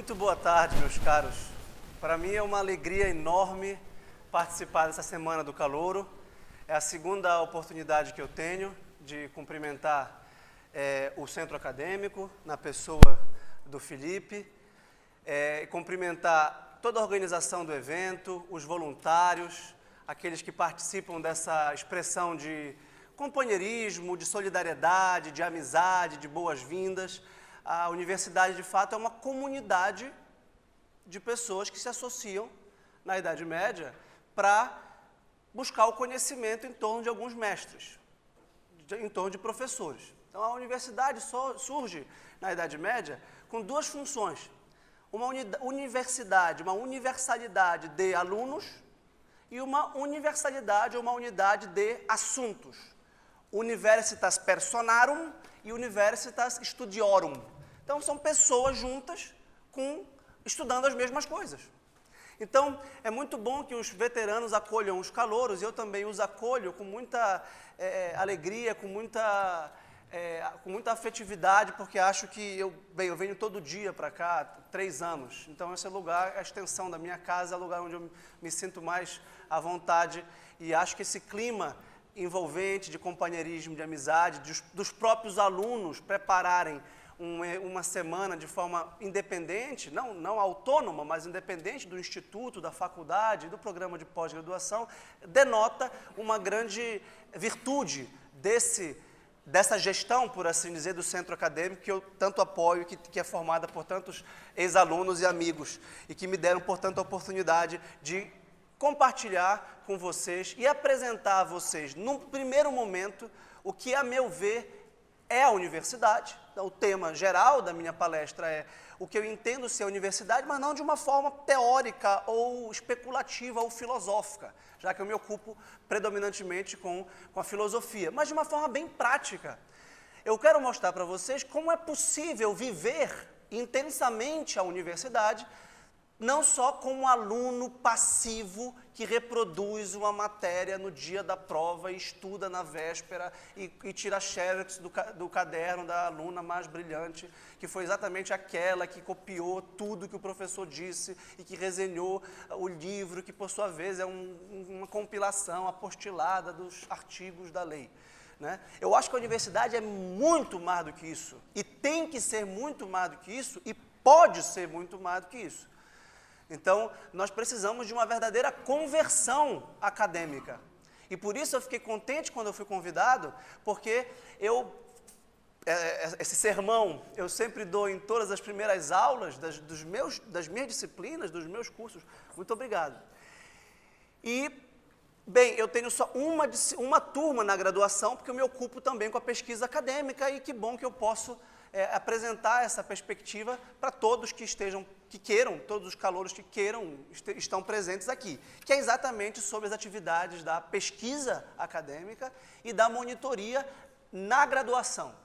Muito boa tarde, meus caros. Para mim é uma alegria enorme participar dessa Semana do Calouro. É a segunda oportunidade que eu tenho de cumprimentar o Centro Acadêmico, na pessoa do Felipe, cumprimentar toda a organização do evento, os voluntários, aqueles que participam dessa expressão de companheirismo, de solidariedade, de amizade, de boas-vindas. A universidade, de fato, é uma comunidade de pessoas que se associam na Idade Média para buscar o conhecimento em torno de alguns mestres, em torno de professores. Então, a universidade surge na Idade Média com duas funções. Uma universidade, uma universalidade de alunos e uma universalidade ou uma unidade de assuntos. Universitas personarum e Universitas Studiorum. Então, são pessoas juntas estudando as mesmas coisas. Então, é muito bom que os veteranos acolham os calouros, e eu também os acolho com muita alegria, com muita afetividade, porque acho que eu venho todo dia para cá, 3 anos. Então, esse lugar, a extensão da minha casa, é o lugar onde eu me sinto mais à vontade, e acho que esse clima envolvente de companheirismo, de amizade, dos próprios alunos prepararem uma semana de forma independente, não autônoma, mas independente do instituto, da faculdade, do programa de pós-graduação, denota uma grande virtude dessa gestão, por assim dizer, do centro acadêmico, que eu tanto apoio, que é formada por tantos ex-alunos e amigos, e que me deram, portanto, a oportunidade de compartilhar com vocês e apresentar a vocês, num primeiro momento, o que, a meu ver, é a universidade. Então, o tema geral da minha palestra é o que eu entendo ser a universidade, mas não de uma forma teórica ou especulativa ou filosófica, já que eu me ocupo predominantemente com a filosofia, mas de uma forma bem prática. Eu quero mostrar para vocês como é possível viver intensamente a universidade, não só como aluno passivo que reproduz uma matéria no dia da prova e estuda na véspera e tira xerox do caderno da aluna mais brilhante, que foi exatamente aquela que copiou tudo que o professor disse e que resenhou o livro, que por sua vez é uma compilação apostilada dos artigos da lei. Né? Eu acho que a universidade é muito mais do que isso, e tem que ser muito mais do que isso, e pode ser muito mais do que isso. Então, nós precisamos de uma verdadeira conversão acadêmica. E por isso eu fiquei contente quando eu fui convidado, porque esse sermão eu sempre dou em todas as primeiras aulas das minhas disciplinas, dos meus cursos. Muito obrigado. E, bem, eu tenho só uma turma na graduação, porque eu me ocupo também com a pesquisa acadêmica, e que bom que eu posso apresentar essa perspectiva para todos todos os calouros que estão presentes aqui, que é exatamente sobre as atividades da pesquisa acadêmica e da monitoria na graduação,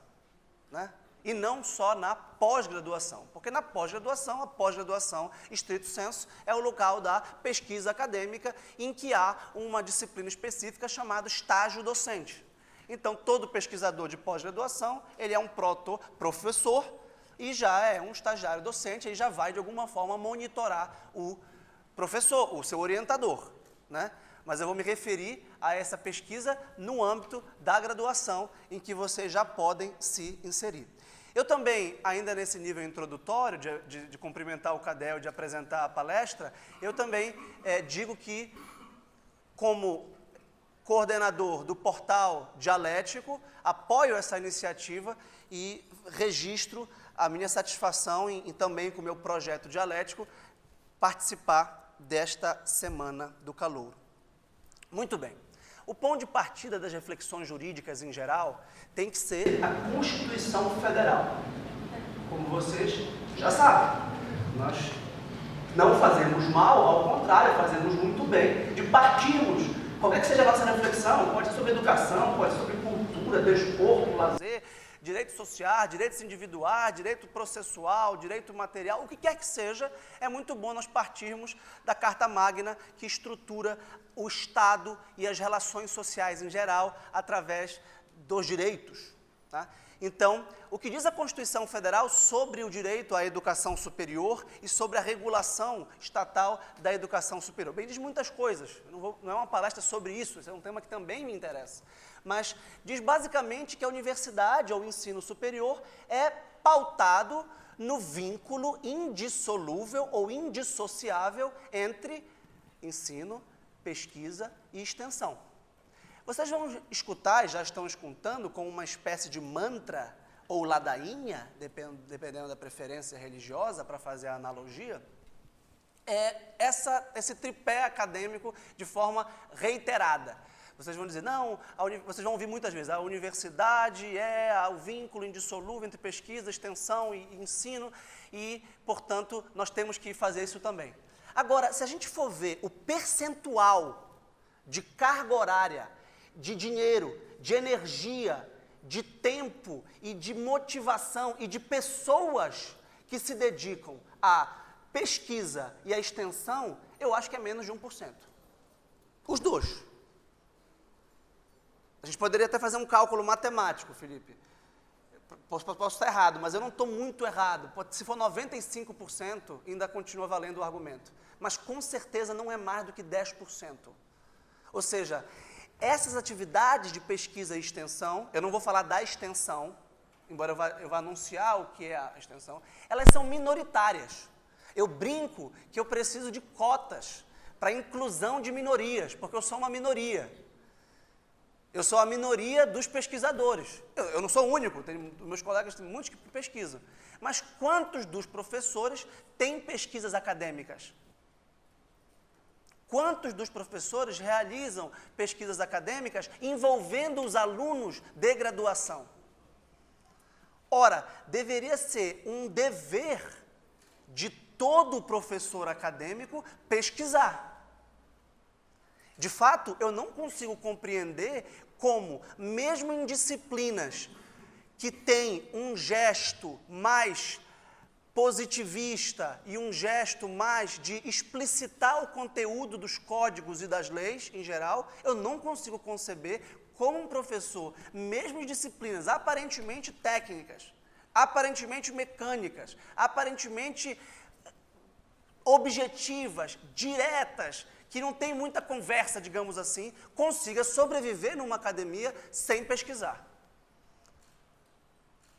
né? E não só na pós-graduação, porque na pós-graduação, a pós-graduação, estrito sensu, é o local da pesquisa acadêmica em que há uma disciplina específica chamada estágio docente. Então, todo pesquisador de pós-graduação, ele é um proto-professor e já é um estagiário docente, ele já vai, de alguma forma, monitorar o professor, o seu orientador, né? Mas eu vou me referir a essa pesquisa no âmbito da graduação, em que vocês já podem se inserir. Eu também, ainda nesse nível introdutório, de cumprimentar o CADEL, de apresentar a palestra, eu também digo que, como coordenador do portal Dialético, apoio essa iniciativa e registro a minha satisfação em também com o meu projeto Dialético participar desta Semana do Calouro. Muito bem. O ponto de partida das reflexões jurídicas em geral tem que ser a Constituição Federal. Como vocês já sabem, nós não fazemos mal, ao contrário, fazemos muito bem de partirmos. Qualquer que seja a nossa reflexão, pode ser sobre educação, pode ser sobre cultura, desporto, lazer, direitos sociais, direitos individuais, direito processual, direito material, o que quer que seja, é muito bom nós partirmos da Carta Magna que estrutura o Estado e as relações sociais em geral através dos direitos. Tá? Então, o que diz a Constituição Federal sobre o direito à educação superior e sobre a regulação estatal da educação superior? Bem, diz muitas coisas, não é uma palestra sobre isso, esse é um tema que também me interessa, mas diz basicamente que a universidade ou o ensino superior é pautado no vínculo indissolúvel ou indissociável entre ensino, pesquisa e extensão. Vocês vão escutar, e já estão escutando, com uma espécie de mantra ou ladainha, dependendo da preferência religiosa, para fazer a analogia, esse tripé acadêmico de forma reiterada. Vocês vão dizer, não, vocês vão ouvir muitas vezes, a universidade é o vínculo indissolúvel entre pesquisa, extensão e ensino, e, portanto, nós temos que fazer isso também. Agora, se a gente for ver o percentual de carga horária, de dinheiro, de energia, de tempo e de motivação e de pessoas que se dedicam à pesquisa e à extensão, eu acho que é menos de 1%. Os dois. A gente poderia até fazer um cálculo matemático, Felipe. Posso estar errado, mas eu não estou muito errado. Se for 95%, ainda continua valendo o argumento. Mas com certeza não é mais do que 10%. Ou seja, essas atividades de pesquisa e extensão, eu não vou falar da extensão, embora eu vá anunciar o que é a extensão, elas são minoritárias. Eu brinco que eu preciso de cotas para inclusão de minorias, porque eu sou uma minoria. Eu sou a minoria dos pesquisadores. Eu não sou o único, meus colegas têm muitos que pesquisam. Mas quantos dos professores têm pesquisas acadêmicas? Quantos dos professores realizam pesquisas acadêmicas envolvendo os alunos de graduação? Ora, deveria ser um dever de todo professor acadêmico pesquisar. De fato, eu não consigo compreender como, mesmo em disciplinas que têm um gesto mais positivista e um gesto mais de explicitar o conteúdo dos códigos e das leis, em geral, eu não consigo conceber como um professor, mesmo em disciplinas aparentemente técnicas, aparentemente mecânicas, aparentemente objetivas, diretas, que não tem muita conversa, digamos assim, consiga sobreviver numa academia sem pesquisar.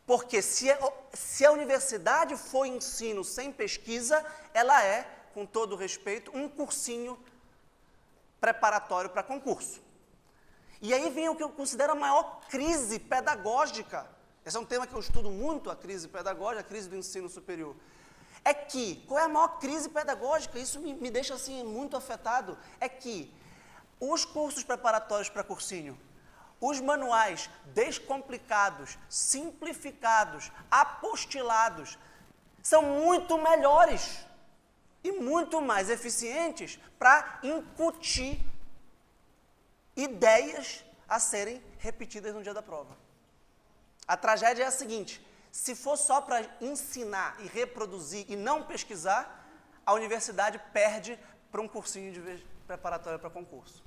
Porque se a universidade for ensino sem pesquisa, ela é, com todo respeito, um cursinho preparatório para concurso. E aí vem o que eu considero a maior crise pedagógica. Esse é um tema que eu estudo muito, a crise pedagógica, a crise do ensino superior. É que, qual é a maior crise pedagógica? Isso me deixa assim muito afetado. É que os cursos preparatórios para cursinho, os manuais descomplicados, simplificados, apostilados, são muito melhores e muito mais eficientes para incutir ideias a serem repetidas no dia da prova. A tragédia é a seguinte: se for só para ensinar e reproduzir e não pesquisar, a universidade perde para um cursinho de preparatório para concurso.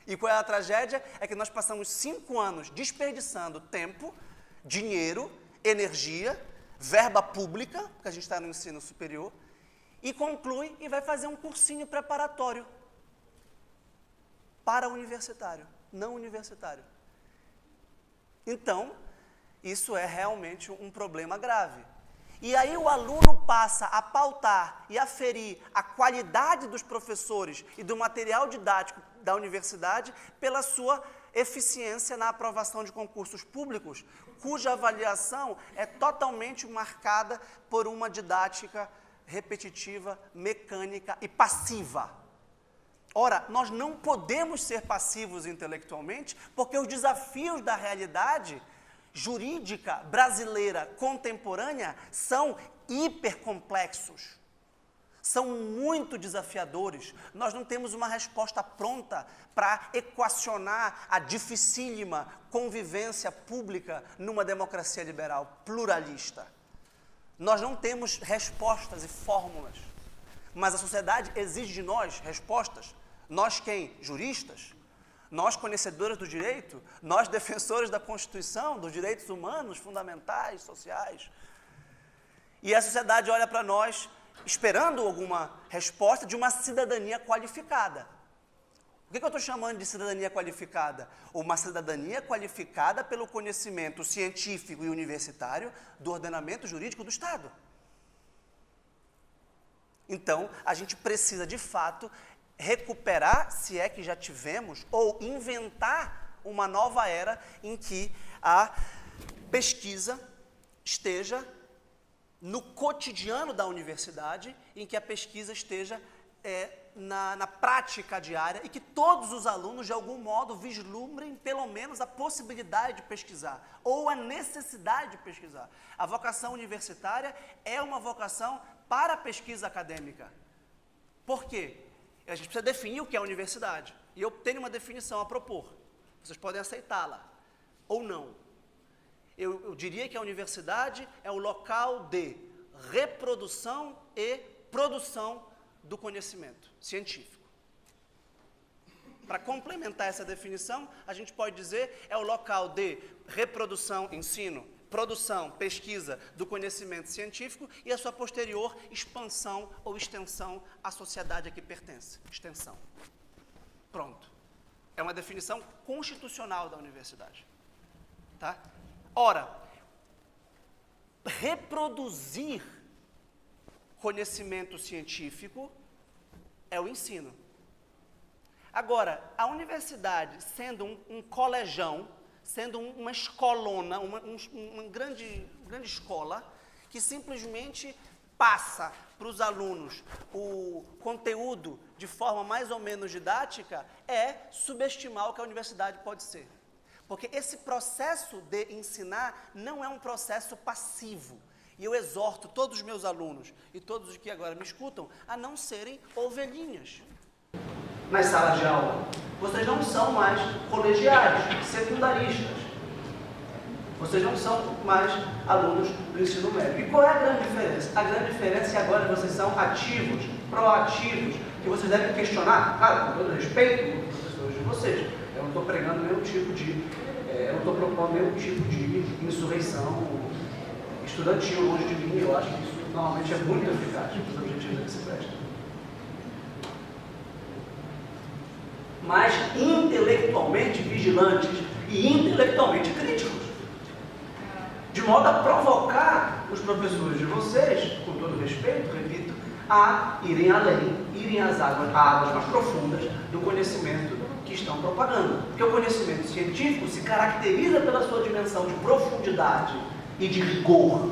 E qual é a tragédia? É que nós passamos 5 anos desperdiçando tempo, dinheiro, energia, verba pública, porque a gente está no ensino superior, e conclui e vai fazer um cursinho preparatório para universitário, não universitário. Então, isso é realmente um problema grave. E aí o aluno passa a pautar e aferir a qualidade dos professores e do material didático da universidade pela sua eficiência na aprovação de concursos públicos, cuja avaliação é totalmente marcada por uma didática repetitiva, mecânica e passiva. Ora, nós não podemos ser passivos intelectualmente, porque os desafios da realidade jurídica brasileira contemporânea são hipercomplexos, são muito desafiadores. Nós não temos uma resposta pronta para equacionar a dificílima convivência pública numa democracia liberal pluralista. Nós não temos respostas e fórmulas, mas a sociedade exige de nós respostas. Nós quem? Juristas? Nós, conhecedores do direito, nós, defensores da Constituição, dos direitos humanos, fundamentais, sociais. E a sociedade olha para nós esperando alguma resposta de uma cidadania qualificada. O que eu estou chamando de cidadania qualificada? Uma cidadania qualificada pelo conhecimento científico e universitário do ordenamento jurídico do Estado. Então, a gente precisa, de fato, recuperar, se é que já tivemos, ou inventar uma nova era em que a pesquisa esteja no cotidiano da universidade, em que a pesquisa esteja na prática diária e que todos os alunos, de algum modo, vislumbrem pelo menos a possibilidade de pesquisar ou a necessidade de pesquisar. A vocação universitária é uma vocação para a pesquisa acadêmica. Por quê? A gente precisa definir o que é a universidade. E eu tenho uma definição a propor. Vocês podem aceitá-la ou não. Eu diria que a universidade é o local de reprodução e produção do conhecimento científico. Para complementar essa definição, a gente pode dizer é o local de reprodução, ensino, produção, pesquisa do conhecimento científico e a sua posterior expansão ou extensão à sociedade a que pertence. Extensão. Pronto. É uma definição constitucional da universidade. Tá? Ora, reproduzir conhecimento científico é o ensino. Agora, a universidade, sendo um colegião, sendo uma escolona, uma grande escola, que simplesmente passa para os alunos o conteúdo de forma mais ou menos didática, é subestimar o que a universidade pode ser. Porque esse processo de ensinar não é um processo passivo. E eu exorto todos os meus alunos e todos os que agora me escutam a não serem ovelhinhas. Nas salas de aula, vocês não são mais colegiais, secundaristas. Vocês não são mais alunos do ensino médio. E qual é a grande diferença? A grande diferença é que agora vocês são ativos, proativos, que vocês devem questionar, claro, com todo respeito com os professores de vocês. Eu não estou pregando nenhum tipo de, eu não estou propondo nenhum tipo de insurreição estudantil longe de mim. Eu acho que isso normalmente é muito eficaz para os objetivos a que se presta. Mas intelectualmente vigilantes e intelectualmente críticos, de modo a provocar os professores de vocês, com todo respeito, repito, a irem além, irem às águas mais profundas do conhecimento que estão propagando. Porque o conhecimento científico se caracteriza pela sua dimensão de profundidade e de rigor.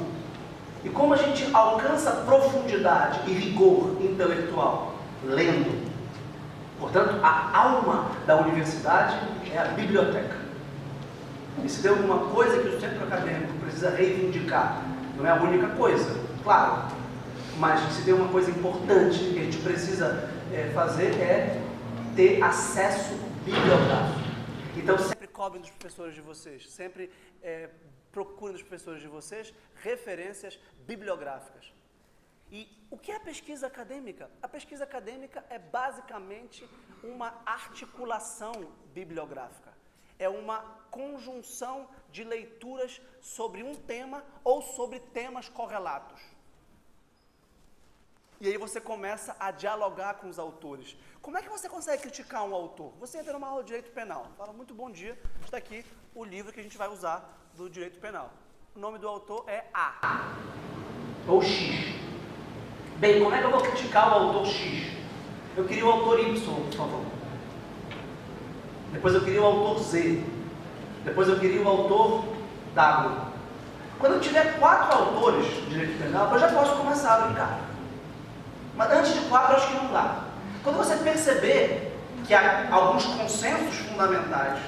E como a gente alcança profundidade e rigor intelectual? Lendo. Portanto, a alma da universidade é a biblioteca. E se tem alguma coisa que o centro acadêmico precisa reivindicar, não é a única coisa, claro, mas se tem uma coisa importante que a gente precisa fazer é ter acesso bibliográfico. Então, sempre cobrem dos professores de vocês, sempre procurem dos professores de vocês referências bibliográficas. E o que é a pesquisa acadêmica? A pesquisa acadêmica é basicamente uma articulação bibliográfica. É uma conjunção de leituras sobre um tema ou sobre temas correlatos. E aí você começa a dialogar com os autores. Como é que você consegue criticar um autor? Você entra numa aula de direito penal, fala, muito bom dia, está aqui o livro que a gente vai usar do direito penal. O nome do autor é A. Ou X. Bem, como é que eu vou criticar o autor X? Eu queria o autor Y, por favor. Depois eu queria o autor Z. Depois eu queria o autor W. Quando eu tiver 4 autores de direito penal, eu já posso começar a brincar. Mas antes de 4, acho que não dá. Quando você perceber que há alguns consensos fundamentais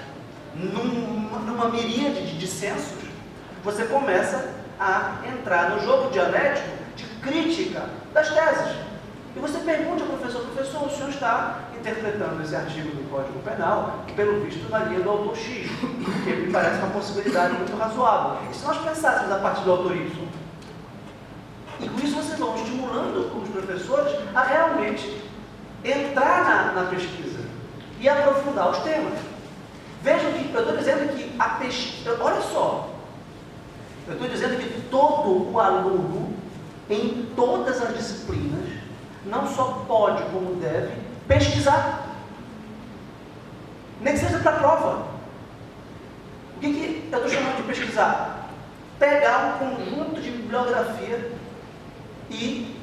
numa miríade de dissensos, você começa a entrar no jogo dialético de crítica das teses. E você pergunta ao professor, o senhor está interpretando esse artigo do Código Penal, pelo visto, na linha do autor X, que me parece uma possibilidade muito razoável. E se nós pensássemos a partir do autor Y? E com isso vocês vão estimulando os professores a realmente entrar na pesquisa e aprofundar os temas. Vejam que eu estou dizendo que a pesquisa, olha só, eu estou dizendo que todo o aluno, em todas as disciplinas, não só pode, como deve, pesquisar. Nem que seja para a prova. O que eu estou chamando de pesquisar? Pegar um conjunto de bibliografia e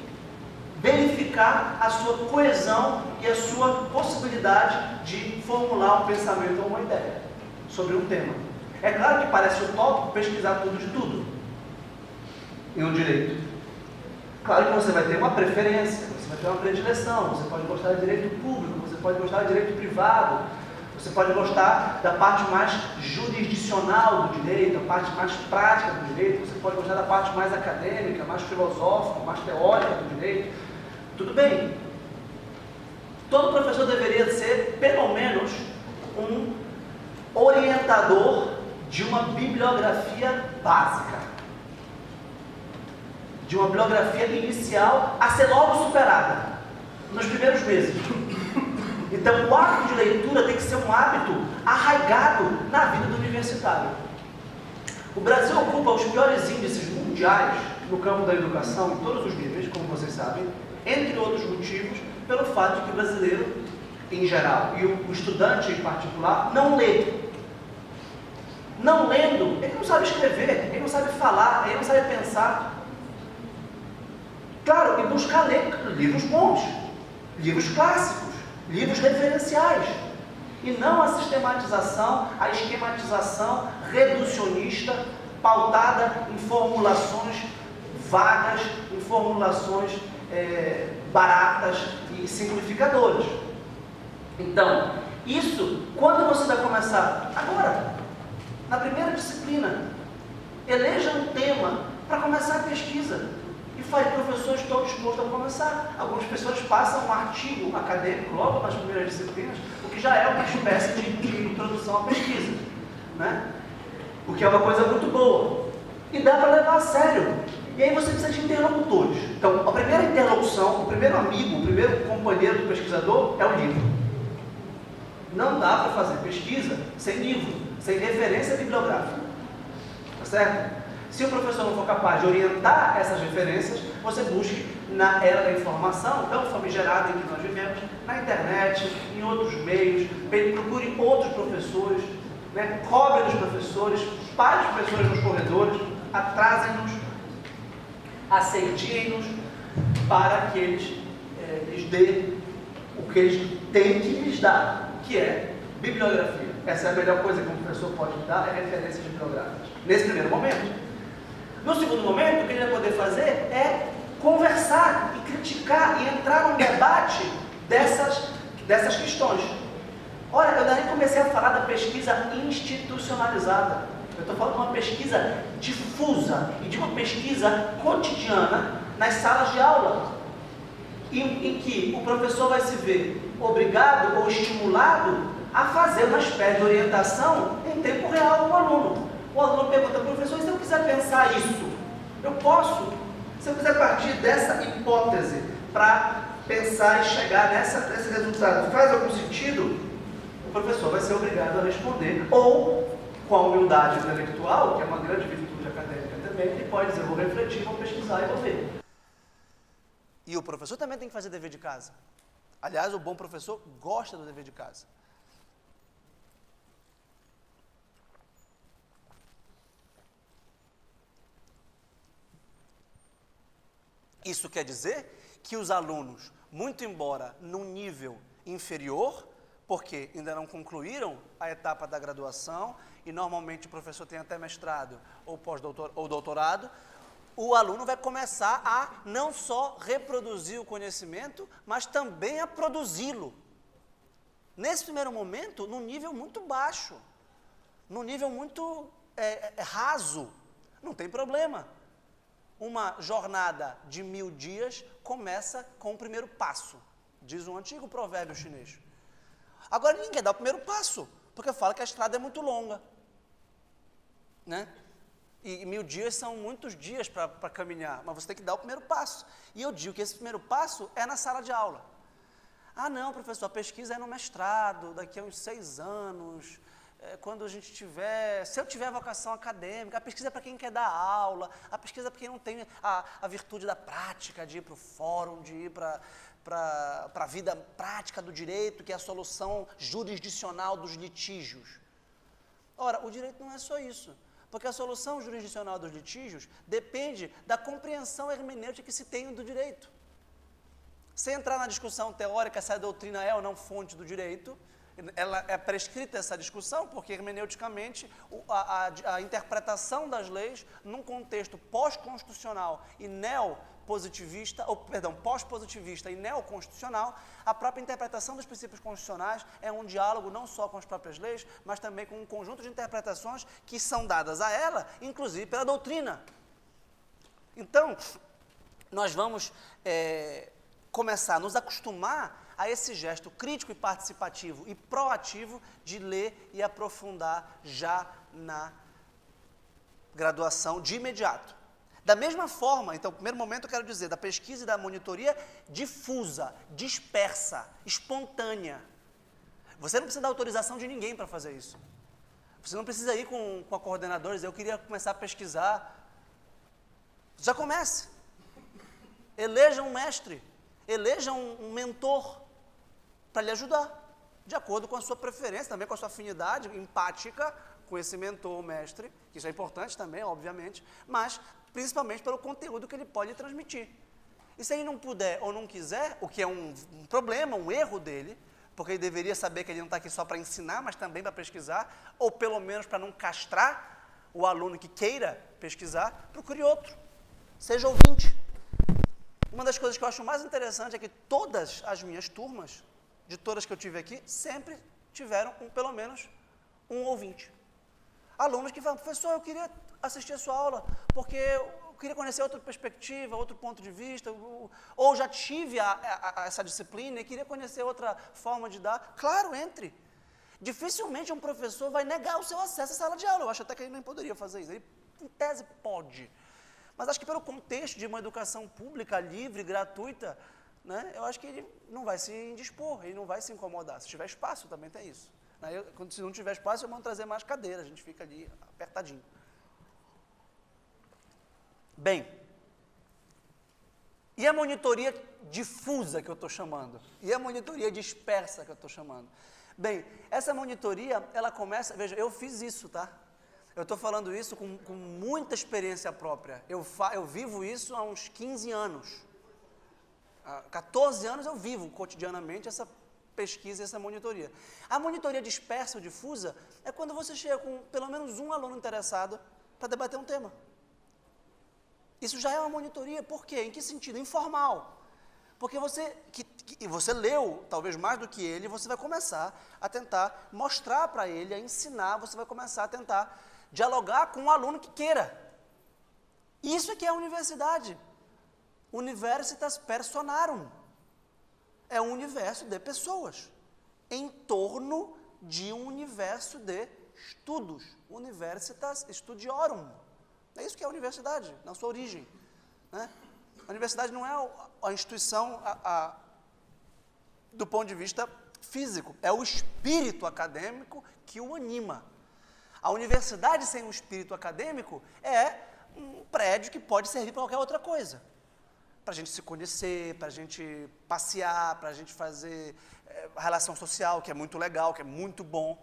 verificar a sua coesão e a sua possibilidade de formular um pensamento ou uma ideia sobre um tema. É claro que parece utópico pesquisar tudo de tudo em um direito. Claro que você vai ter uma preferência, você vai ter uma predileção, você pode gostar de direito público, você pode gostar de direito privado, você pode gostar da parte mais jurisdicional do direito, a parte mais prática do direito, você pode gostar da parte mais acadêmica, mais filosófica, mais teórica do direito. Tudo bem. Todo professor deveria ser, pelo menos, um orientador de uma bibliografia básica. De uma bibliografia inicial a ser logo superada, nos primeiros meses. Então, o hábito de leitura tem que ser um hábito arraigado na vida do universitário. O Brasil ocupa os piores índices mundiais no campo da educação, em todos os níveis, como vocês sabem, entre outros motivos, pelo fato de que o brasileiro, em geral, e o estudante em particular, não lê. Não lendo, ele não sabe escrever, ele não sabe falar, ele não sabe pensar. Claro, e buscar ler livros bons, livros clássicos, livros referenciais, e não a sistematização, a esquematização reducionista, pautada em formulações vagas, em formulações baratas e simplificadoras. Então, isso, quando você vai começar? Agora, na primeira disciplina, eleja um tema para começar a pesquisa. E faz professores todos dispostos a começar. Algumas pessoas passam um artigo acadêmico logo nas primeiras disciplinas, o que já é uma espécie de introdução à pesquisa, né? O que é uma coisa muito boa. E dá para levar a sério. E aí você precisa de interlocutores. Então, a primeira interlocução, o primeiro amigo, o primeiro companheiro do pesquisador é o livro. Não dá para fazer pesquisa sem livro, sem referência bibliográfica. Tá certo? Se o professor não for capaz de orientar essas referências, você busque na era da informação, tão famigerada em que nós vivemos, na internet, em outros meios, procure outros professores, né? Cobre dos professores, pare os professores nos corredores, atrasem-nos, assediem-nos, para que eles lhes dêem o que eles têm que lhes dar, que é bibliografia. Essa é a melhor coisa que um professor pode dar, é referências bibliográficas. Nesse primeiro momento. No segundo momento, o que ele vai poder fazer é conversar e criticar e entrar num debate dessas questões. Olha, eu ainda nem comecei a falar da pesquisa institucionalizada. Eu estou falando de uma pesquisa difusa e de uma pesquisa cotidiana nas salas de aula, em que o professor vai se ver obrigado ou estimulado a fazer uma espécie de orientação em tempo real com o aluno. O aluno pergunta, professor, se eu quiser pensar isso, eu posso? Se eu quiser partir dessa hipótese para pensar e chegar nesse resultado, faz algum sentido? O professor vai ser obrigado a responder, ou com a humildade intelectual, que é uma grande virtude acadêmica também, ele pode dizer, vou refletir, vou pesquisar e vou ver. E o professor também tem que fazer dever de casa. Aliás, o bom professor gosta do dever de casa. Isso quer dizer que os alunos, muito embora num nível inferior, porque ainda não concluíram a etapa da graduação, e normalmente o professor tem até mestrado ou ou doutorado, o aluno vai começar a não só reproduzir o conhecimento, mas também a produzi-lo. Nesse primeiro momento, num nível muito baixo, num nível muito raso, não tem problema. Uma jornada de 1000 dias começa com o primeiro passo, diz um antigo provérbio chinês. Agora ninguém dá o primeiro passo, porque fala que a estrada é muito longa, né? E 1000 dias são muitos dias para caminhar, mas você tem que dar o primeiro passo. E eu digo que esse primeiro passo é na sala de aula. Ah não, professor, a pesquisa é no mestrado, daqui a uns 6 anos, quando a gente tiver, se eu tiver vocação acadêmica, a pesquisa é para quem quer dar aula, a pesquisa é para quem não tem a virtude da prática, de ir para o fórum, de ir para a vida prática do direito, que é a solução jurisdicional dos litígios. Ora, o direito não é só isso, porque a solução jurisdicional dos litígios depende da compreensão hermenêutica que se tem do direito. Sem entrar na discussão teórica se a doutrina é ou não fonte do direito, ela é prescrita essa discussão, porque hermeneuticamente a interpretação das leis num contexto pós-constitucional e pós-positivista e neoconstitucional, a própria interpretação dos princípios constitucionais é um diálogo não só com as próprias leis, mas também com um conjunto de interpretações que são dadas a ela, inclusive pela doutrina. Então, nós vamos começar a nos acostumar a esse gesto crítico e participativo e proativo de ler e aprofundar já na graduação de imediato. Da mesma forma, então, no primeiro momento eu quero dizer, da pesquisa e da monitoria difusa, dispersa, espontânea. Você não precisa da autorização de ninguém para fazer isso. Você não precisa ir com a coordenadora e dizer, eu queria começar a pesquisar. Já comece. Eleja um mestre, eleja um mentor para lhe ajudar, de acordo com a sua preferência, também com a sua afinidade empática com esse mentor ou mestre, que isso é importante também, obviamente, mas principalmente pelo conteúdo que ele pode transmitir. E se ele não puder ou não quiser, o que é um problema, um erro dele, porque ele deveria saber que ele não está aqui só para ensinar, mas também para pesquisar, ou pelo menos para não castrar o aluno que queira pesquisar, procure outro, seja ouvinte. Uma das coisas que eu acho mais interessante é que todas as minhas turmas, de todas que eu tive aqui, sempre tiveram pelo menos um ouvinte. Alunos que falam, professor, eu queria assistir a sua aula, porque eu queria conhecer outra perspectiva, outro ponto de vista, ou já tive essa disciplina e queria conhecer outra forma de dar. Claro, entre. Dificilmente um professor vai negar o seu acesso à sala de aula. Eu acho até que ele nem poderia fazer isso. Ele, em tese, pode. Mas acho que pelo contexto de uma educação pública, livre, gratuita, né, eu acho que ele não vai se indispor, ele não vai se incomodar. Se tiver espaço, também tem isso. Se não tiver espaço, vamos trazer mais cadeiras, a gente fica ali apertadinho. Bem, e a monitoria difusa que eu estou chamando? E a monitoria dispersa que eu estou chamando? Bem, essa monitoria, ela começa, veja, eu fiz isso, tá? Eu estou falando isso com muita experiência própria. Eu vivo isso há uns 15 anos. Há 14 anos eu vivo cotidianamente essa pesquisa e essa monitoria. A monitoria dispersa ou difusa é quando você chega com pelo menos um aluno interessado para debater um tema. Isso já é uma monitoria. Por quê? Em que sentido? Informal. Porque você leu, talvez mais do que ele, você vai começar a tentar mostrar para ele, a ensinar, você vai começar a tentar dialogar com um aluno que queira. Isso é que é a universidade. Universitas personarum. É um universo de pessoas, em torno de um universo de estudos. Universitas studiorum. É isso que é a universidade, na sua origem. Né? A universidade não é a instituição do ponto de vista físico, é o espírito acadêmico que o anima. A universidade sem um espírito acadêmico é um prédio que pode servir para qualquer outra coisa. Para a gente se conhecer, para a gente passear, para a gente fazer relação social, que é muito legal, que é muito bom,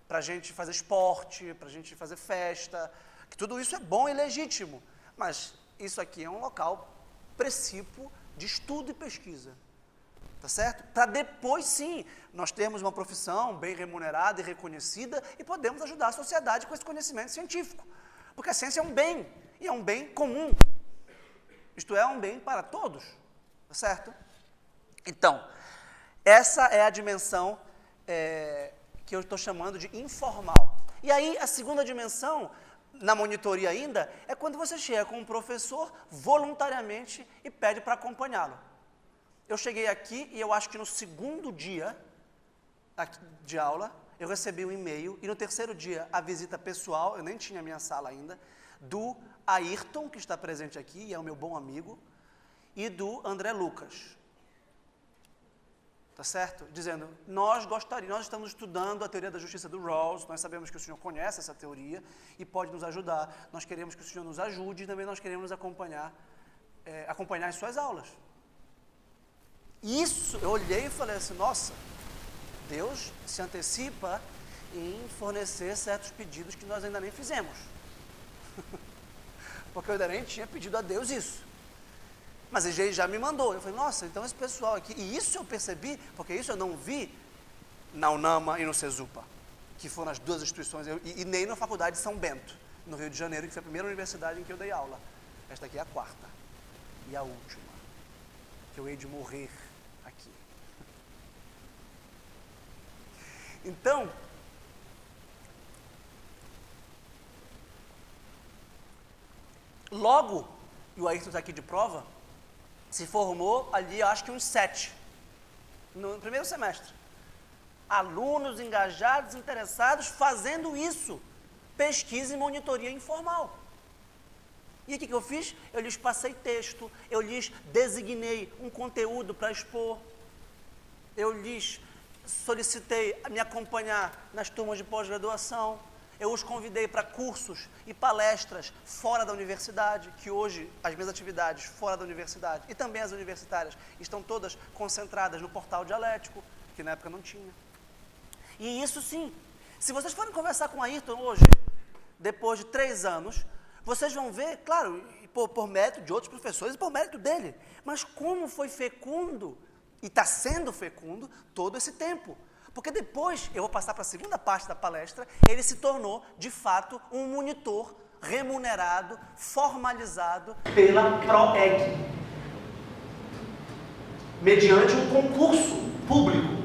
para a gente fazer esporte, para a gente fazer festa, que tudo isso é bom e legítimo, mas isso aqui é um local precípio de estudo e pesquisa, tá certo? Para depois, sim, nós termos uma profissão bem remunerada e reconhecida e podemos ajudar a sociedade com esse conhecimento científico, porque a ciência é um bem, e é um bem comum. Isto é um bem para todos, tá certo? Então, essa é a dimensão que eu estou chamando de informal. E aí, a segunda dimensão, na monitoria ainda, é quando você chega com um professor voluntariamente e pede para acompanhá-lo. Eu cheguei aqui e eu acho que no segundo dia de aula, eu recebi um e-mail e no terceiro dia a visita pessoal, eu nem tinha a minha sala ainda, do Ayrton, que está presente aqui, e é o meu bom amigo, e do André Lucas. Tá tá certo? Dizendo, nós estamos estudando a teoria da justiça do Rawls, nós sabemos que o senhor conhece essa teoria e pode nos ajudar, nós queremos que o senhor nos ajude e também nós queremos acompanhar as suas aulas. Isso, eu olhei e falei assim, nossa, Deus se antecipa em fornecer certos pedidos que nós ainda nem fizemos. Porque eu ainda nem tinha pedido a Deus isso. Mas ele já me mandou. Eu falei, nossa, então esse pessoal aqui... E isso eu percebi, porque isso eu não vi na UNAMA e no CESUPA, que foram as duas instituições, e nem na Faculdade de São Bento, no Rio de Janeiro, que foi a primeira universidade em que eu dei aula. Esta aqui é a quarta. E a última, que eu hei de morrer aqui. Então, logo, e o Ayrton está aqui de prova, se formou ali, acho que uns 7, no primeiro semestre. Alunos engajados, interessados, fazendo isso, pesquisa e monitoria informal. E o que eu fiz? Eu lhes passei texto, eu lhes designei um conteúdo para expor, eu lhes solicitei a me acompanhar nas turmas de pós-graduação, eu os convidei para cursos e palestras fora da universidade, que hoje as minhas atividades fora da universidade e também as universitárias estão todas concentradas no portal dialético, que na época não tinha. E isso sim, se vocês forem conversar com a Ayrton hoje, depois de 3 anos, vocês vão ver, claro, por mérito de outros professores e por mérito dele, mas como foi fecundo, e está sendo fecundo, todo esse tempo. Porque depois, eu vou passar para a segunda parte da palestra, ele se tornou, de fato, um monitor remunerado, formalizado pela ProEG, mediante um concurso público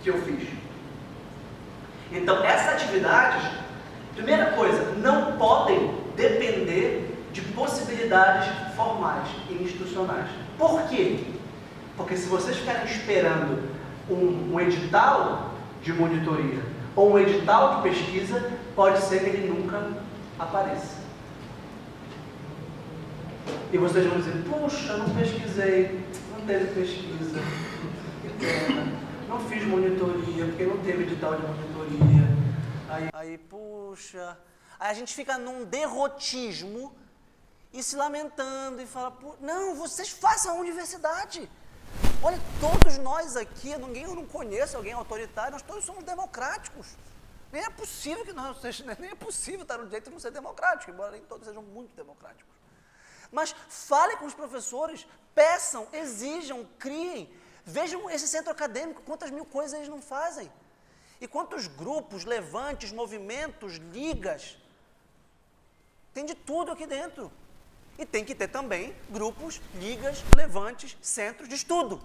que eu fiz. Então, essas atividades, primeira coisa, não podem depender de possibilidades formais e institucionais. Por quê? Porque se vocês ficarem esperando um edital de monitoria ou um edital de pesquisa, pode ser que ele nunca apareça. E vocês vão dizer, puxa, não pesquisei, não teve pesquisa, que pena, não fiz monitoria, porque não teve edital de monitoria. Aí, puxa, aí a gente fica num derrotismo e se lamentando e fala, não, vocês façam a universidade. Olha, todos nós aqui, eu não conheço alguém autoritário, nós todos somos democráticos. Nem é possível que nós sejamos, nem é possível estar no direito de não ser democrático, embora nem todos sejam muito democráticos. Mas fale com os professores, peçam, exijam, criem, vejam esse centro acadêmico, quantas mil coisas eles não fazem. E quantos grupos, levantes, movimentos, ligas, tem de tudo aqui dentro. E tem que ter também grupos, ligas, levantes, centros de estudo.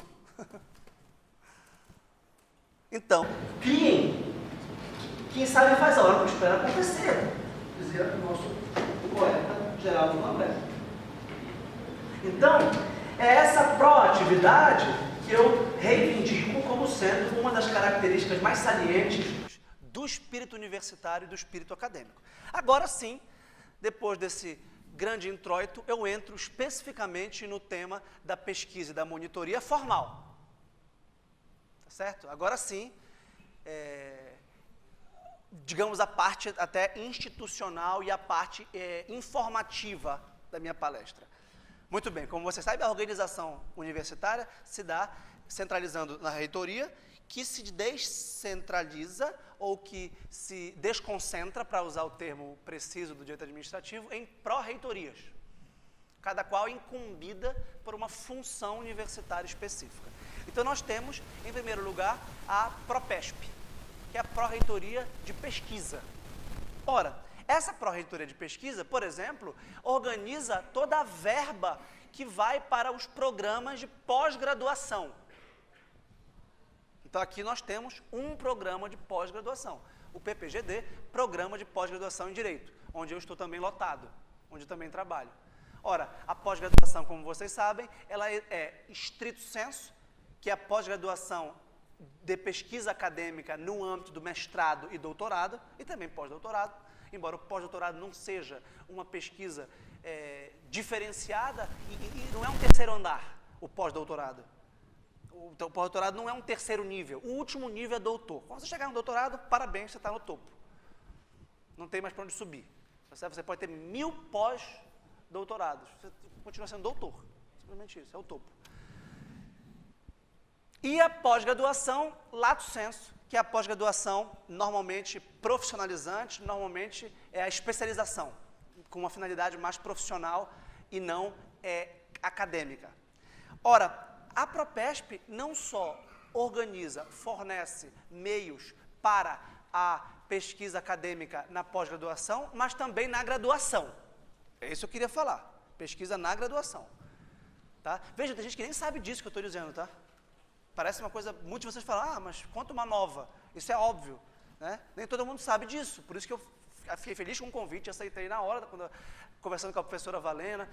Então, criem. Quem sabe faz a hora que espera acontecer. Dizia o nosso poeta Geraldo Lambert. Então, é essa proatividade que eu reivindico como sendo uma das características mais salientes do espírito universitário e do espírito acadêmico. Agora sim, depois desse grande introito, eu entro especificamente no tema da pesquisa e da monitoria formal. Tá certo? Agora sim, digamos a parte até institucional e a parte informativa da minha palestra. Muito bem, como você sabe, a organização universitária se dá centralizando na reitoria, que se descentraliza ou que se desconcentra, para usar o termo preciso do direito administrativo, em pró-reitorias, cada qual incumbida por uma função universitária específica. Então nós temos, em primeiro lugar, a PROPESP, que é a pró-reitoria de pesquisa. Ora, essa pró-reitoria de pesquisa, por exemplo, organiza toda a verba que vai para os programas de pós-graduação. Então, aqui nós temos um programa de pós-graduação, o PPGD, Programa de Pós-Graduação em Direito, onde eu estou também lotado, onde eu também trabalho. Ora, a pós-graduação, como vocês sabem, ela é estrito sensu, que é a pós-graduação de pesquisa acadêmica no âmbito do mestrado e doutorado, e também pós-doutorado, embora o pós-doutorado não seja uma pesquisa diferenciada, e não é um terceiro andar, o pós-doutorado. o pós-doutorado não é um terceiro nível. O último nível é doutor. Quando você chegar no doutorado, parabéns, você está no topo. Não tem mais para onde subir. Você pode ter 1000 pós-doutorados. Você continua sendo doutor. Simplesmente isso, é o topo. E a pós-graduação, lato sensu, que é a pós-graduação normalmente profissionalizante, normalmente é a especialização, com uma finalidade mais profissional e não acadêmica. Ora, a Propesp não só organiza, fornece meios para a pesquisa acadêmica na pós-graduação, mas também na graduação. É isso que eu queria falar, pesquisa na graduação. Tá? Veja, tem gente que nem sabe disso que eu estou dizendo, tá? Parece uma coisa, muitos de vocês falam, mas conta uma nova, isso é óbvio, né? Nem todo mundo sabe disso, por isso que eu fiquei feliz com o convite, aceitei na hora, conversando com a professora Valena,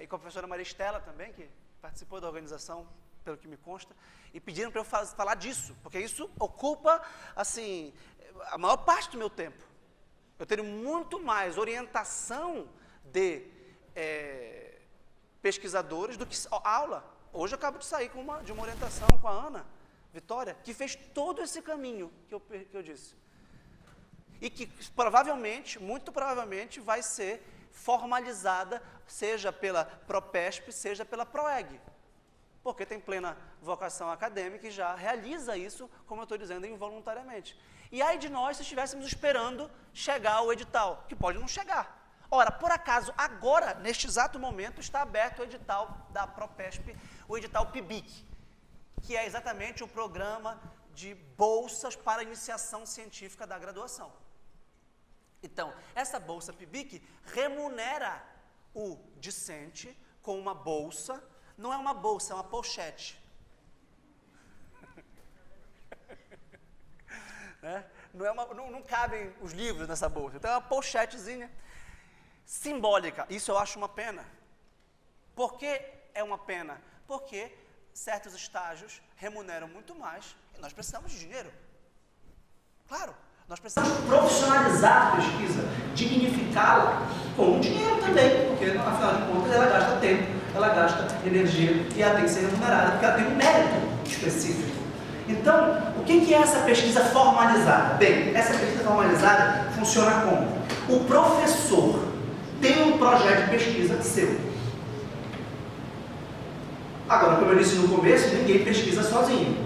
e com a professora Maria Estela também, que participou da organização, pelo que me consta, e pediram para eu falar disso, porque isso ocupa, assim, a maior parte do meu tempo. Eu tenho muito mais orientação de pesquisadores do que aula. Hoje eu acabo de sair de uma orientação com a Ana Vitória, que fez todo esse caminho que eu disse. E que provavelmente, muito provavelmente, vai ser formalizada, seja pela Propesp, seja pela Proeg. Porque tem plena vocação acadêmica e já realiza isso, como eu estou dizendo, involuntariamente. E aí de nós, se estivéssemos esperando chegar o edital, que pode não chegar. Ora, por acaso, agora, neste exato momento, está aberto o edital da Propesp, o edital PIBIC, que é exatamente o programa de bolsas para iniciação científica da graduação. Então, essa bolsa PIBIC remunera o discente com uma bolsa, não é uma bolsa, é uma pochete. Né? Não cabem os livros nessa bolsa, então é uma pochetezinha simbólica. Isso eu acho uma pena. Por que é uma pena? Porque certos estágios remuneram muito mais e nós precisamos de dinheiro. Claro, nós precisamos profissionalizar a pesquisa, dignificá-la com dinheiro também, porque afinal de contas ela gasta tempo, ela gasta energia e ela tem que ser remunerada, porque ela tem um mérito específico. Então, o que é essa pesquisa formalizada? Bem, essa pesquisa formalizada funciona como? O professor tem um projeto de pesquisa seu. Agora, como eu disse no começo, ninguém pesquisa sozinho.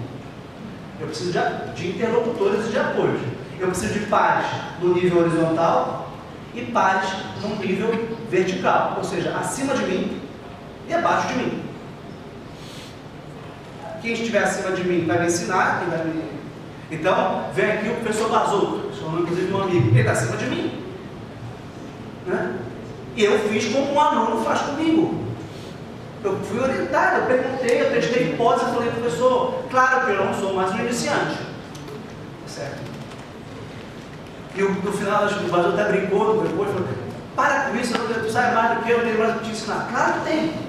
Eu preciso de interlocutores e de apoios. Eu preciso de pares no nível horizontal e pares no nível vertical, ou seja, acima de mim e abaixo de mim. Quem estiver acima de mim vai me ensinar, quem vai me... Então, vem aqui o professor Barzotto, sou inclusive meu amigo, ele está acima de mim. Né? E eu fiz como um aluno faz comigo. Eu fui orientado, eu perguntei, eu testei hipótese, eu falei, professor, claro que eu não sou mais um iniciante. Certo? E no final, acho que o Barzotto até brincou depois, falou, para com isso, tu sabe mais do que eu, tenho mais do que te ensinar. Claro que tem.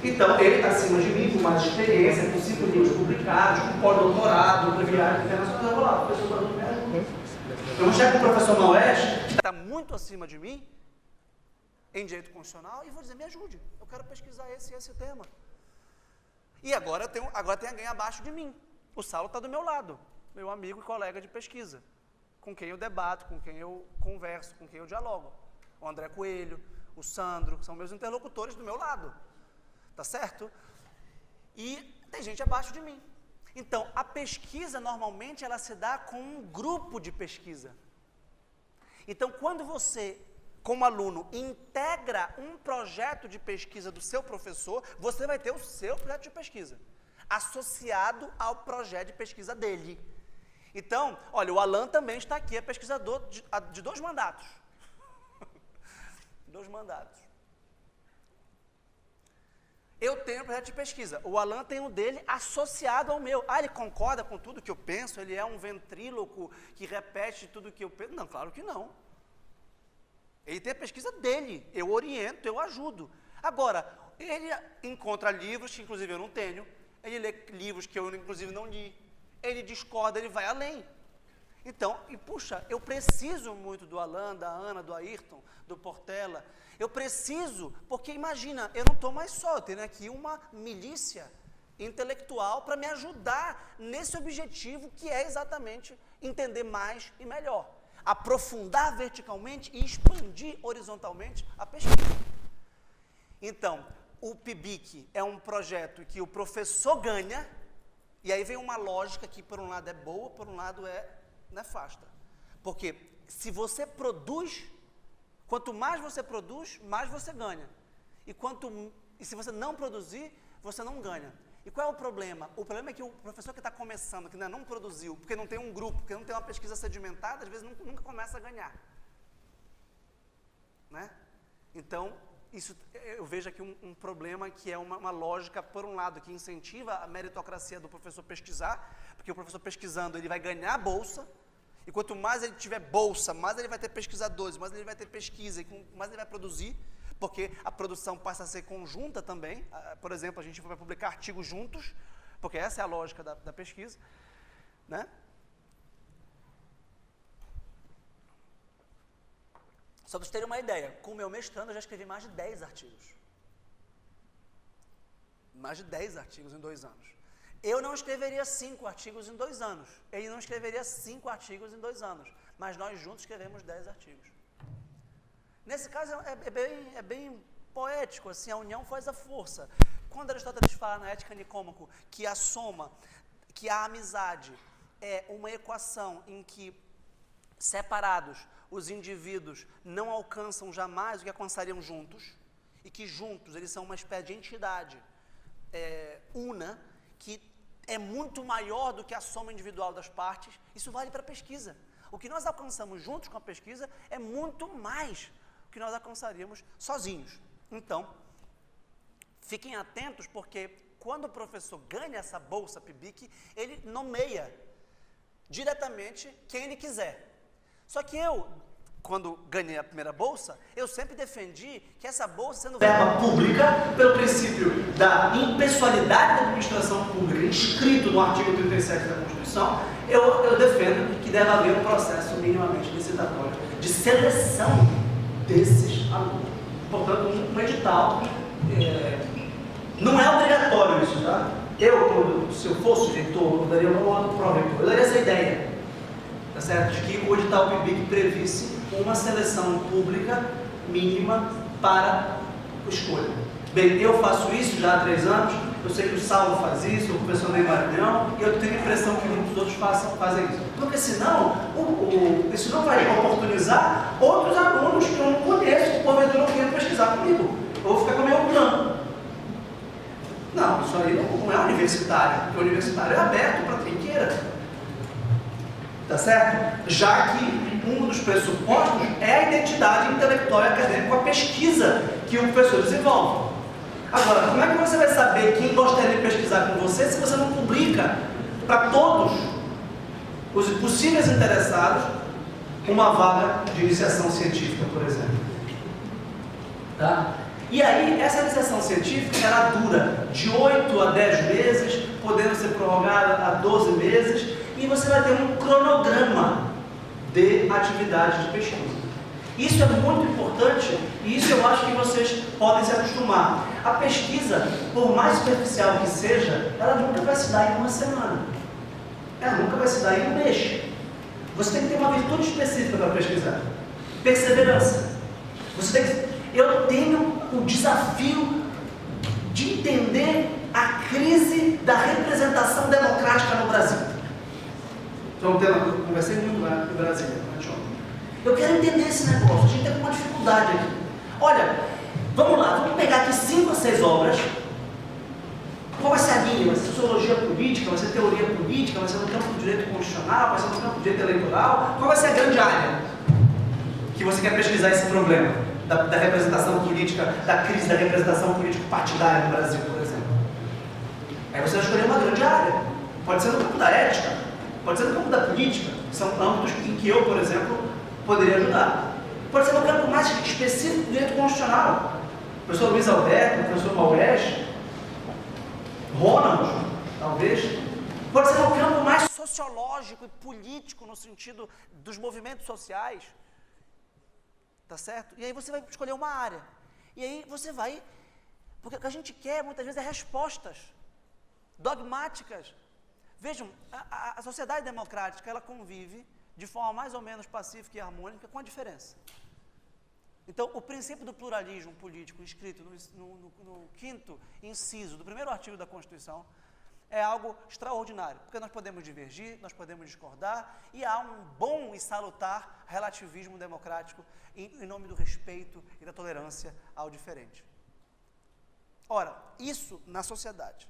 Então, ele está acima de mim, com mais experiência, com 5 livros publicados, com pós-doutorado, com viagem internacional. Eu vou lá, o professor Barzotto me ajuda. Eu vou chegar com o professor Maués, que está muito acima de mim, em direito constitucional, e vou dizer, me ajude, eu quero pesquisar esse tema. E agora tem alguém abaixo de mim. O Saulo está do meu lado, meu amigo e colega de pesquisa, com quem eu debato, com quem eu converso, com quem eu dialogo. O André Coelho, o Sandro, são meus interlocutores do meu lado. Tá certo? E tem gente abaixo de mim. Então, a pesquisa, normalmente, ela se dá com um grupo de pesquisa. Então, quando você, como aluno, integra um projeto de pesquisa do seu professor, você vai ter o seu projeto de pesquisa, associado ao projeto de pesquisa dele. Então, olha, o Alan também está aqui, é pesquisador de 2 mandatos. 2 mandatos. Eu tenho um projeto de pesquisa, o Alan tem o dele associado ao meu. Ah, ele concorda com tudo que eu penso? Ele é um ventríloco que repete tudo que eu penso? Não, claro que não. Ele tem a pesquisa dele, eu oriento, eu ajudo. Agora, ele encontra livros que inclusive eu não tenho, ele lê livros que eu inclusive não li, ele discorda, ele vai além. Então, puxa, eu preciso muito do Alan, da Ana, do Ayrton, do Portela. Eu preciso, porque imagina, eu não estou mais só, eu tenho aqui uma milícia intelectual para me ajudar nesse objetivo que é exatamente entender mais e melhor. Aprofundar verticalmente e expandir horizontalmente a pesquisa. Então, o PIBIC é um projeto que o professor ganha, e aí vem uma lógica que por um lado é boa, por um lado é nefasta. Porque se você produz, quanto mais você produz, mais você ganha. E se você não produzir, você não ganha. E qual é o problema? O problema é que o professor que está começando, que ainda não produziu, porque não tem um grupo, porque não tem uma pesquisa sedimentada, às vezes nunca começa a ganhar. Né? Então, isso, eu vejo aqui um problema que é uma lógica, por um lado, que incentiva a meritocracia do professor pesquisar, porque o professor pesquisando, ele vai ganhar a bolsa, e quanto mais ele tiver bolsa, mais ele vai ter pesquisadores, mais ele vai ter pesquisa, e mais ele vai produzir, porque a produção passa a ser conjunta também. Por exemplo, a gente vai publicar artigos juntos, porque essa é a lógica da pesquisa, né? Só para vocês terem uma ideia, com o meu mestrando eu já escrevi mais de 10 artigos. Mais de 10 artigos em 2 anos. Eu não escreveria 5 artigos em 2 anos. Ele não escreveria 5 artigos em 2 anos. Mas nós juntos escrevemos 10 artigos. Nesse caso é bem poético, assim, a união faz a força. Quando Aristóteles fala na Ética Nicômaco que a soma, que a amizade é uma equação em que separados os indivíduos não alcançam jamais o que alcançariam juntos, e que juntos eles são uma espécie de entidade una, que é muito maior do que a soma individual das partes. Isso vale para a pesquisa. O que nós alcançamos juntos com a pesquisa é muito mais do que nós alcançaríamos sozinhos. Então, fiquem atentos, porque quando o professor ganha essa bolsa PIBIC, ele nomeia diretamente quem ele quiser. Só que eu, quando ganhei a primeira bolsa, eu sempre defendi que essa bolsa, sendo verba pública, pelo princípio da impessoalidade da administração pública, inscrito no artigo 37 da Constituição, eu defendo que deve haver um processo minimamente licitatório de seleção desses alunos. Portanto, um edital, não é obrigatório isso, tá? Se eu fosse reitor, eu daria uma pró-reitor, eu daria essa ideia. Tá certo? De que o edital PIBIC previsse uma seleção pública mínima para escolha. Bem, eu faço isso já há 3 anos, eu sei que o Saulo faz isso, o professor Neymar não, e eu tenho a impressão que muitos outros fazem isso. Porque senão, isso não vai oportunizar outros alunos que eu não conheço, que porventura não queiram pesquisar comigo. Eu vou ficar com o meu plano. Não, isso aí não é universitário, porque o universitário é aberto para quem queira. Tá certo? Já que um dos pressupostos é a identidade intelectual e acadêmica com a pesquisa que o professor desenvolve. Agora, como é que você vai saber quem gostaria de pesquisar com você se você não publica para todos os possíveis interessados uma vaga de iniciação científica, por exemplo? Tá? E aí, essa iniciação científica, ela dura de 8 a 10 meses, podendo ser prorrogada a 12 meses, e você vai ter um cronograma de atividades de pesquisa. Isso é muito importante, e isso eu acho que vocês podem se acostumar. A pesquisa, por mais superficial que seja, ela nunca vai se dar em uma semana. Ela nunca vai se dar em um mês. Você tem que ter uma virtude específica para pesquisar. Perseverança. Eu tenho o desafio de entender a crise da representação democrática no Brasil. Então, eu conversei muito lá no Brasil. Eu quero entender esse negócio. A gente tem uma dificuldade aqui. Olha, vamos lá, vamos pegar aqui 5 a 6 obras. Qual vai ser a linha? Vai ser sociologia política, vai ser teoria política, vai ser no campo do direito constitucional, vai ser no campo do direito eleitoral? Qual vai ser a grande área que você quer pesquisar esse problema da representação política, da crise da representação político-partidária no Brasil, por exemplo? Aí você vai escolher uma grande área. Pode ser no campo da ética, pode ser no campo da política, que são âmbitos em que eu, por exemplo, poderia ajudar. Pode ser no campo mais específico do direito constitucional. O professor Luiz Alberto, o professor Maurés, Ronald, talvez. Pode ser no campo mais sociológico e político, no sentido dos movimentos sociais. Tá certo? E aí você vai escolher uma área. E aí você vai... Porque o que a gente quer, muitas vezes, é respostas. dogmáticas. Vejam, a sociedade democrática, ela convive de forma mais ou menos pacífica e harmônica com a diferença. Então, o princípio do pluralismo político inscrito no 5º inciso do 1º artigo da Constituição é algo extraordinário, porque nós podemos divergir, nós podemos discordar, e há um bom e salutar relativismo democrático em nome do respeito e da tolerância ao diferente. Ora, isso na sociedade.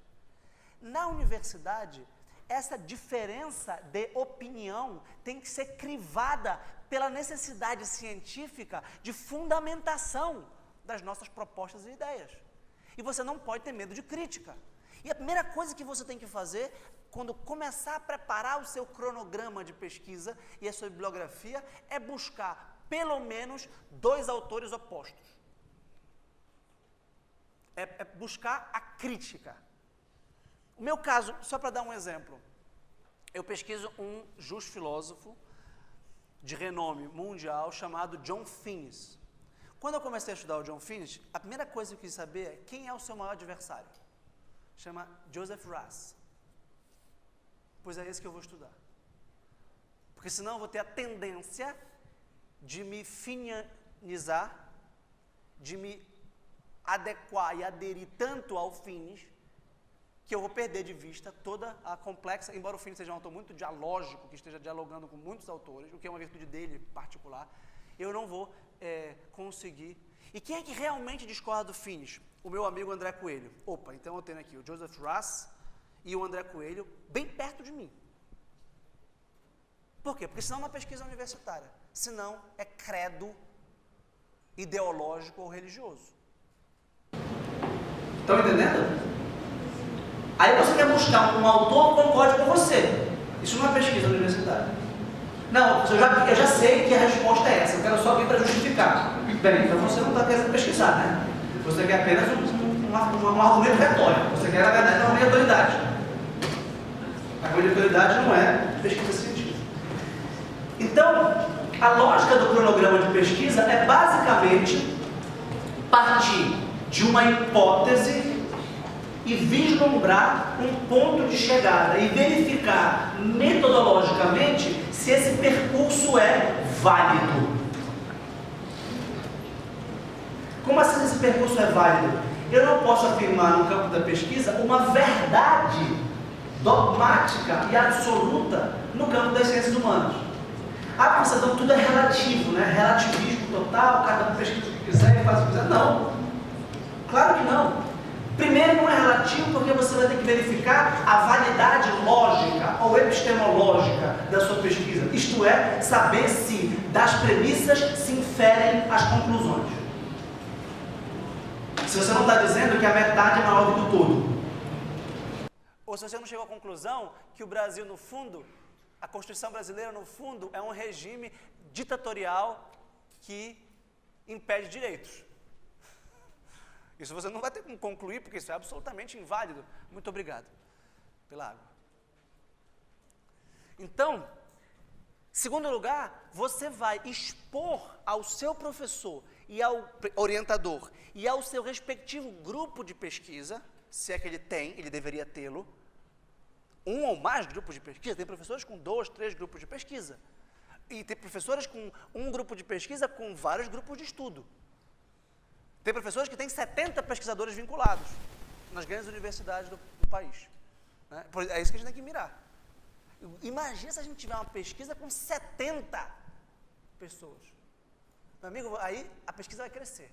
Na universidade, essa diferença de opinião tem que ser crivada pela necessidade científica de fundamentação das nossas propostas e ideias. E você não pode ter medo de crítica. E a primeira coisa que você tem que fazer, quando começar a preparar o seu cronograma de pesquisa e a sua bibliografia, é buscar pelo menos 2 autores opostos. É buscar a crítica. O meu caso, só para dar um exemplo, eu pesquiso um filósofo de renome mundial chamado John Finnis. Quando eu comecei a estudar o John Finnis, a primeira coisa que eu quis saber é quem é o seu maior adversário. Chama Joseph Raz. Pois é esse que eu vou estudar. Porque senão eu vou ter a tendência de me finizar, de me adequar e aderir tanto ao Finnis, que eu vou perder de vista toda a complexa, embora o Finnis seja um autor muito dialógico, que esteja dialogando com muitos autores, o que é uma virtude dele particular, eu não vou conseguir. E quem é que realmente discorda do Finnis? O meu amigo André Coelho. Opa, então eu tenho aqui o Joseph Raz e o André Coelho bem perto de mim. Por quê? Porque senão é uma pesquisa universitária. Senão é credo ideológico ou religioso. Estão entendendo? Aí você quer buscar um autor que concorde com você. Isso não é pesquisa universitária. Não, eu já sei que a resposta é essa, eu quero só vir para justificar. Bem, então você não está querendo pesquisar, né? Você quer apenas um argumento retórico. Você quer, na verdade, uma meia autoridade. A meia autoridade não é pesquisa científica. Então, a lógica do cronograma de pesquisa é basicamente partir de uma hipótese e vislumbrar um ponto de chegada e verificar metodologicamente se esse percurso é válido. Como assim esse percurso é válido? Eu não posso afirmar no campo da pesquisa uma verdade dogmática e absoluta no campo das ciências humanas. Ah, mas então tudo é relativo, né? Relativismo total, cada um pesquisa o que quiser e faz o que quiser. Não. Claro que não. Primeiro, não é relativo porque você vai ter que verificar a validade lógica ou epistemológica da sua pesquisa. Isto é, saber se das premissas se inferem as conclusões. Se você não está dizendo que a metade é maior do que o todo. Ou se você não chegou à conclusão que o Brasil, no fundo, a Constituição brasileira, no fundo, é um regime ditatorial que impede direitos. Isso você não vai ter como concluir, porque isso é absolutamente inválido. Muito obrigado pela água. Então, segundo lugar, você vai expor ao seu professor e ao orientador e ao seu respectivo grupo de pesquisa, se é que ele tem, ele deveria tê-lo, um ou mais grupos de pesquisa. Tem professores com 2, 3 grupos de pesquisa. E tem professores com um grupo de pesquisa com vários grupos de estudo. Tem professores que têm 70 pesquisadores vinculados nas grandes universidades do país. Né? É isso que a gente tem que mirar. Imagina se a gente tiver uma pesquisa com 70 pessoas. Meu amigo, aí a pesquisa vai crescer.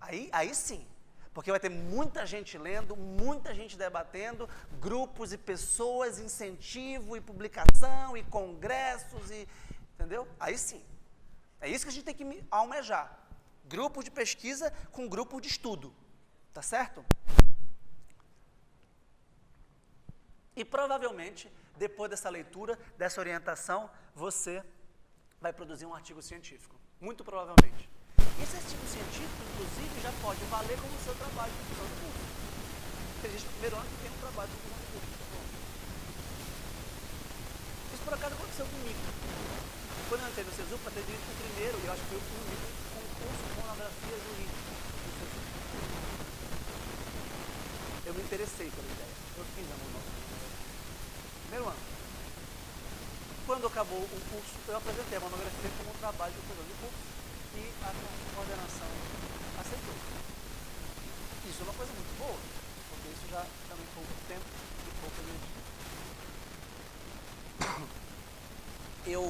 Aí sim. Porque vai ter muita gente lendo, muita gente debatendo, grupos e pessoas, incentivo e publicação e congressos, entendeu? Aí sim. É isso que a gente tem que almejar. Grupos de pesquisa com grupo de estudo, tá certo? E provavelmente, depois dessa leitura, dessa orientação, você vai produzir um artigo científico, muito provavelmente. Esse artigo científico, inclusive, já pode valer como seu trabalho de conclusão de curso. Tem gente no primeiro ano que tem um trabalho de conclusão de curso. Isso por acaso aconteceu comigo. Quando eu entrei no CESUP, para ter direito o primeiro, e eu acho que foi o único concurso de monografia jurídica. eu me interessei pela ideia. Eu fiz a monografia. Primeiro ano. Quando acabou o curso, eu apresentei a monografia como um trabalho de conclusão de curso e a coordenação aceitou. Isso é uma coisa muito boa, porque isso já também foi um tempo e pouca energia. Eu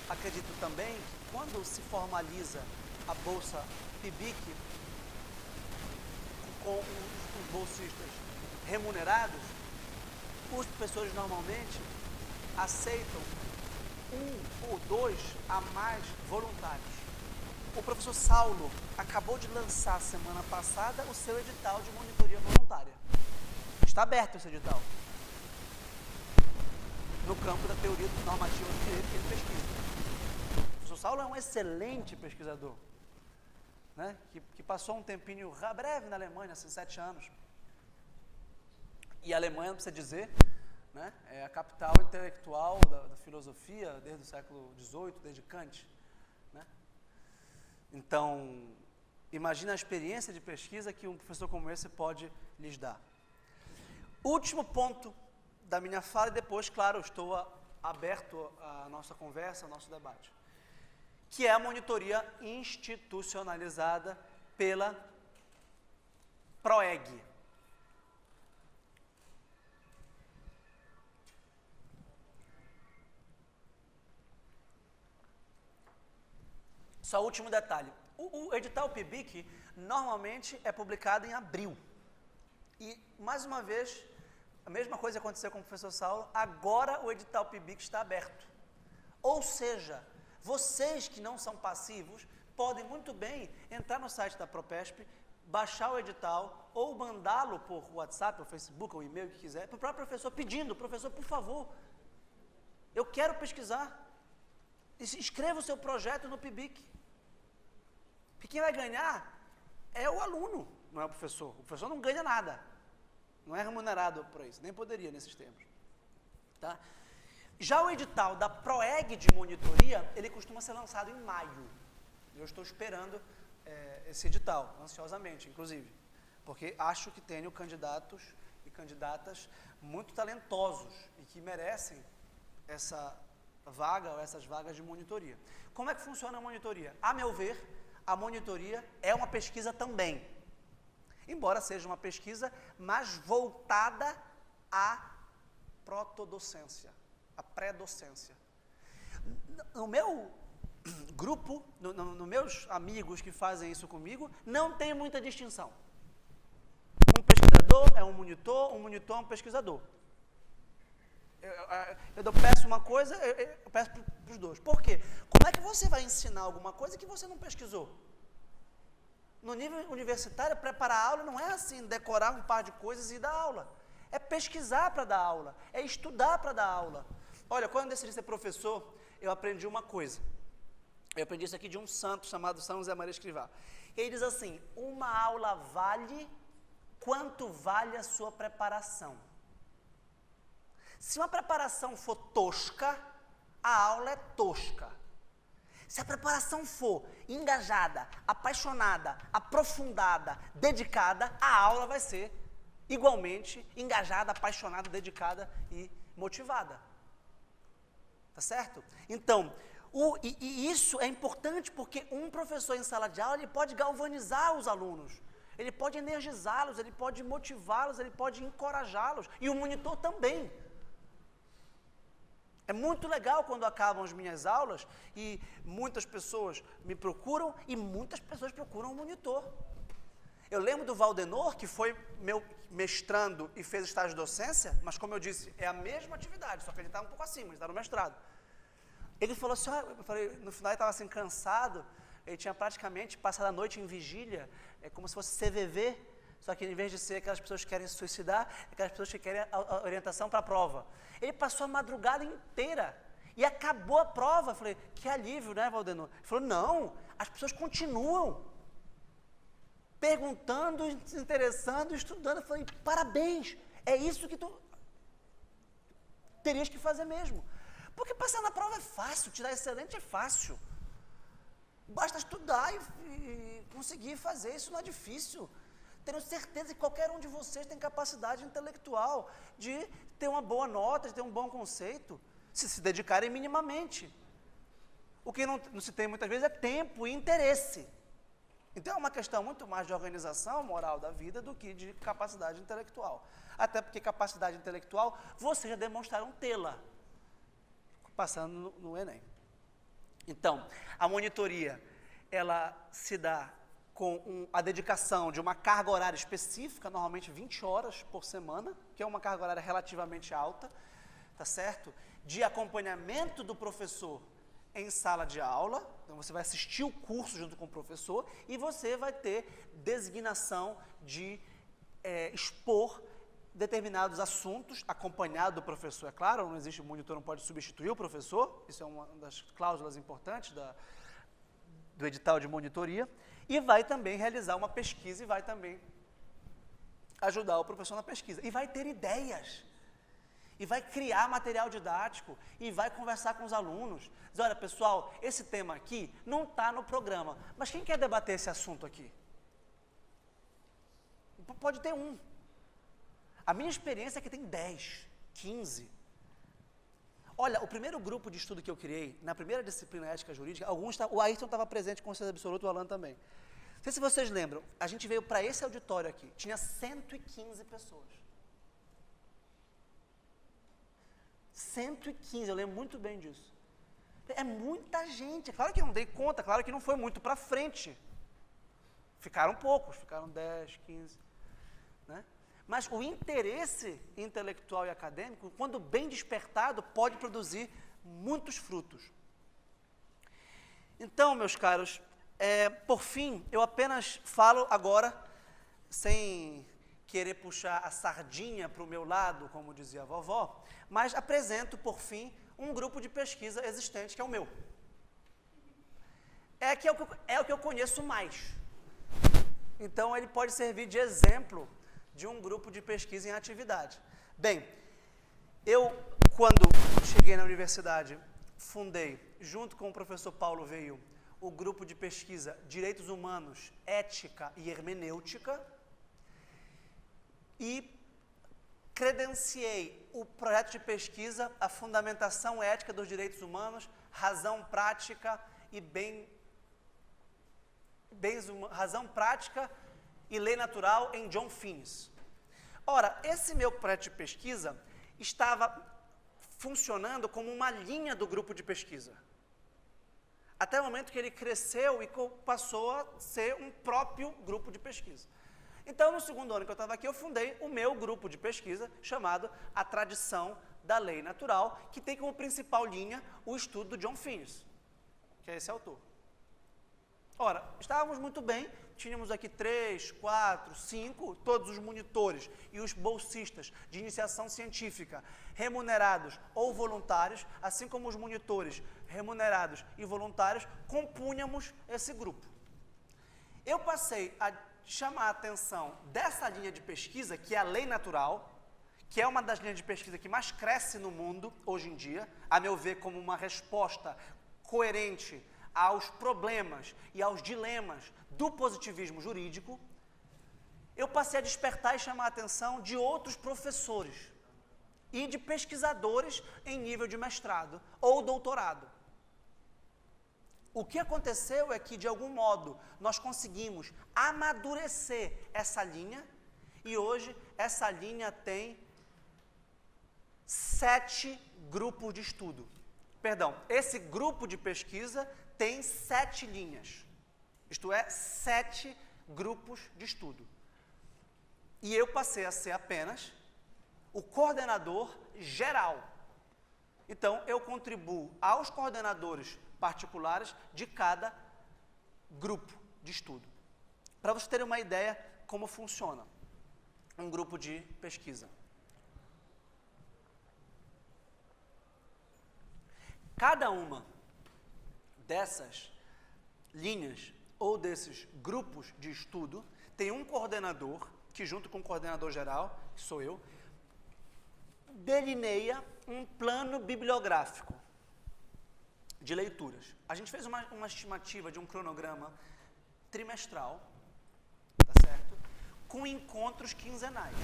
acredito também que quando se formaliza a bolsa PIBIC com os bolsistas remunerados, os professores normalmente aceitam 1 ou 2 a mais voluntários. O professor Saulo acabou de lançar semana passada o seu edital de monitoria voluntária. Está aberto esse edital. No campo da teoria normativa do direito que ele pesquisa. O professor Saulo é um excelente pesquisador, né? que passou um tempinho breve na Alemanha, assim, 7 anos. E a Alemanha, não precisa dizer, né? É a capital intelectual da filosofia desde o século XVIII, desde Kant. Né? Então, imagina a experiência de pesquisa que um professor como esse pode lhes dar. Último ponto da minha fala, e depois, claro, estou aberto à nossa conversa, ao nosso debate, que é a monitoria institucionalizada pela PROEG. Só último detalhe, o edital PIBIC normalmente é publicado em abril. E, mais uma vez, a mesma coisa aconteceu com o professor Saulo, agora o edital PIBIC está aberto. Ou seja, vocês que não são passivos, podem muito bem entrar no site da Propesp, baixar o edital, ou mandá-lo por WhatsApp, ou Facebook, ou e-mail, o que quiser, para o próprio professor, pedindo, professor, por favor, eu quero pesquisar, escreva o seu projeto no PIBIC. Porque quem vai ganhar é o aluno, não é o professor. O professor não ganha nada, não é remunerado por isso, nem poderia nesses termos. Tá? Já o edital da PROEG de monitoria, ele costuma ser lançado em maio. Eu estou esperando esse edital, ansiosamente, inclusive, porque acho que tenho candidatos e candidatas muito talentosos e que merecem essa vaga ou essas vagas de monitoria. Como é que funciona a monitoria? A meu ver, a monitoria é uma pesquisa também, embora seja uma pesquisa mais voltada à protodocência, à pré-docência. No meu grupo, nos meus amigos que fazem isso comigo, não tem muita distinção. Um pesquisador é um monitor é um pesquisador. Eu peço uma coisa, eu peço para os dois. Por quê? Como é que você vai ensinar alguma coisa que você não pesquisou? No nível universitário, preparar a aula não é assim, decorar um par de coisas e dar aula. É pesquisar para dar aula, é estudar para dar aula. Olha, quando eu decidi ser professor, eu aprendi uma coisa. Eu aprendi isso aqui de um santo chamado São José Maria Escrivá. Ele diz assim, uma aula vale quanto vale a sua preparação. Se uma preparação for tosca, a aula é tosca. Se a preparação for engajada, apaixonada, aprofundada, dedicada, a aula vai ser igualmente engajada, apaixonada, dedicada e motivada. Tá certo? Então, isso é importante porque um professor em sala de aula, ele pode galvanizar os alunos, ele pode energizá-los, ele pode motivá-los, ele pode encorajá-los, e o monitor também. É muito legal quando acabam as minhas aulas e muitas pessoas me procuram e muitas pessoas procuram o monitor. Eu lembro do Valdenor, que foi meu mestrando e fez estágio de docência, mas como eu disse, é a mesma atividade, só que ele está um pouco acima, ele está no mestrado. Ele falou assim, eu falei, no final ele estava assim cansado, ele tinha praticamente passado a noite em vigília, é como se fosse CVV, só que em vez de ser aquelas pessoas que querem se suicidar, aquelas pessoas que querem a orientação para a prova. Ele passou a madrugada inteira e acabou a prova. Eu falei, que alívio, né, Valdenor? Ele falou, não, as pessoas continuam perguntando, se interessando, estudando. Eu falei, parabéns, é isso que tu terias que fazer mesmo. Porque passar na prova é fácil, tirar excelente é fácil. Basta estudar e conseguir fazer, isso não é difícil. tenho certeza que qualquer um de vocês tem capacidade intelectual de ter uma boa nota, de ter um bom conceito, se dedicarem minimamente. O que não se tem muitas vezes é tempo e interesse. Então é uma questão muito mais de organização moral da vida do que de capacidade intelectual. Até porque capacidade intelectual vocês já demonstraram tê-la, passando no Enem. Então, a monitoria, ela se dá com a dedicação de uma carga horária específica, normalmente 20 horas por semana, que é uma carga horária relativamente alta, tá certo? De acompanhamento do professor em sala de aula, então você vai assistir o curso junto com o professor e você vai ter designação de expor determinados assuntos, acompanhado do professor, é claro, não existe monitor, não pode substituir o professor, isso é uma das cláusulas importantes do edital de monitoria, e vai também realizar uma pesquisa e vai também ajudar o professor na pesquisa, e vai ter ideias, e vai criar material didático, e vai conversar com os alunos, diz, olha pessoal, esse tema aqui não está no programa, mas quem quer debater esse assunto aqui? Pode ter um. A minha experiência é que tem 10, 15. Olha, o primeiro grupo de estudo que eu criei, na primeira disciplina ética jurídica, o Ayrton estava presente com certeza absoluta, o Alan também. Não sei se vocês lembram, a gente veio para esse auditório aqui, tinha 115 pessoas. 115, eu lembro muito bem disso. É muita gente, claro que eu não dei conta, claro que não foi muito para frente. Ficaram poucos, ficaram 10, 15, né? Mas o interesse intelectual e acadêmico, quando bem despertado, pode produzir muitos frutos. Então, meus caros, por fim, eu apenas falo agora, sem querer puxar a sardinha para o meu lado, como dizia a vovó, mas apresento, por fim, um grupo de pesquisa existente, que é o meu. É o que eu conheço mais. Então, ele pode servir de exemplo de um grupo de pesquisa em atividade. Bem, eu, quando cheguei na universidade, fundei, junto com o professor Paulo Veio, o grupo de pesquisa Direitos Humanos, Ética e Hermenêutica, e credenciei o projeto de pesquisa A Fundamentação Ética dos Direitos Humanos, Razão Prática e Razão Prática e Lei Natural em John Finnes. Ora, esse meu projeto de pesquisa estava funcionando como uma linha do grupo de pesquisa. Até o momento que ele cresceu e passou a ser um próprio grupo de pesquisa. Então, no segundo ano que eu estava aqui, eu fundei o meu grupo de pesquisa, chamado A Tradição da Lei Natural, que tem como principal linha o estudo do John Finnes, que é esse autor. Ora, estávamos muito bem, tínhamos aqui 3, 4, 5, todos os monitores e os bolsistas de iniciação científica, remunerados ou voluntários, assim como os monitores remunerados e voluntários, compunhamos esse grupo. Eu passei a chamar a atenção dessa linha de pesquisa, que é a Lei Natural, que é uma das linhas de pesquisa que mais cresce no mundo hoje em dia, a meu ver, como uma resposta coerente aos problemas e aos dilemas do positivismo jurídico. Eu passei a despertar e chamar a atenção de outros professores e de pesquisadores em nível de mestrado ou doutorado. O que aconteceu é que, de algum modo, nós conseguimos amadurecer essa linha e hoje essa linha tem 7 grupos de estudo. Perdão, esse grupo de pesquisa tem 7 linhas, isto é, 7 grupos de estudo. E eu passei a ser apenas o coordenador geral. Então, eu contribuo aos coordenadores particulares de cada grupo de estudo. Para vocês terem uma ideia como funciona um grupo de pesquisa. Cada uma dessas linhas ou desses grupos de estudo tem um coordenador que, junto com o coordenador geral, que sou eu, delineia um plano bibliográfico de leituras. A gente fez uma estimativa de um cronograma trimestral, tá certo? com encontros quinzenais.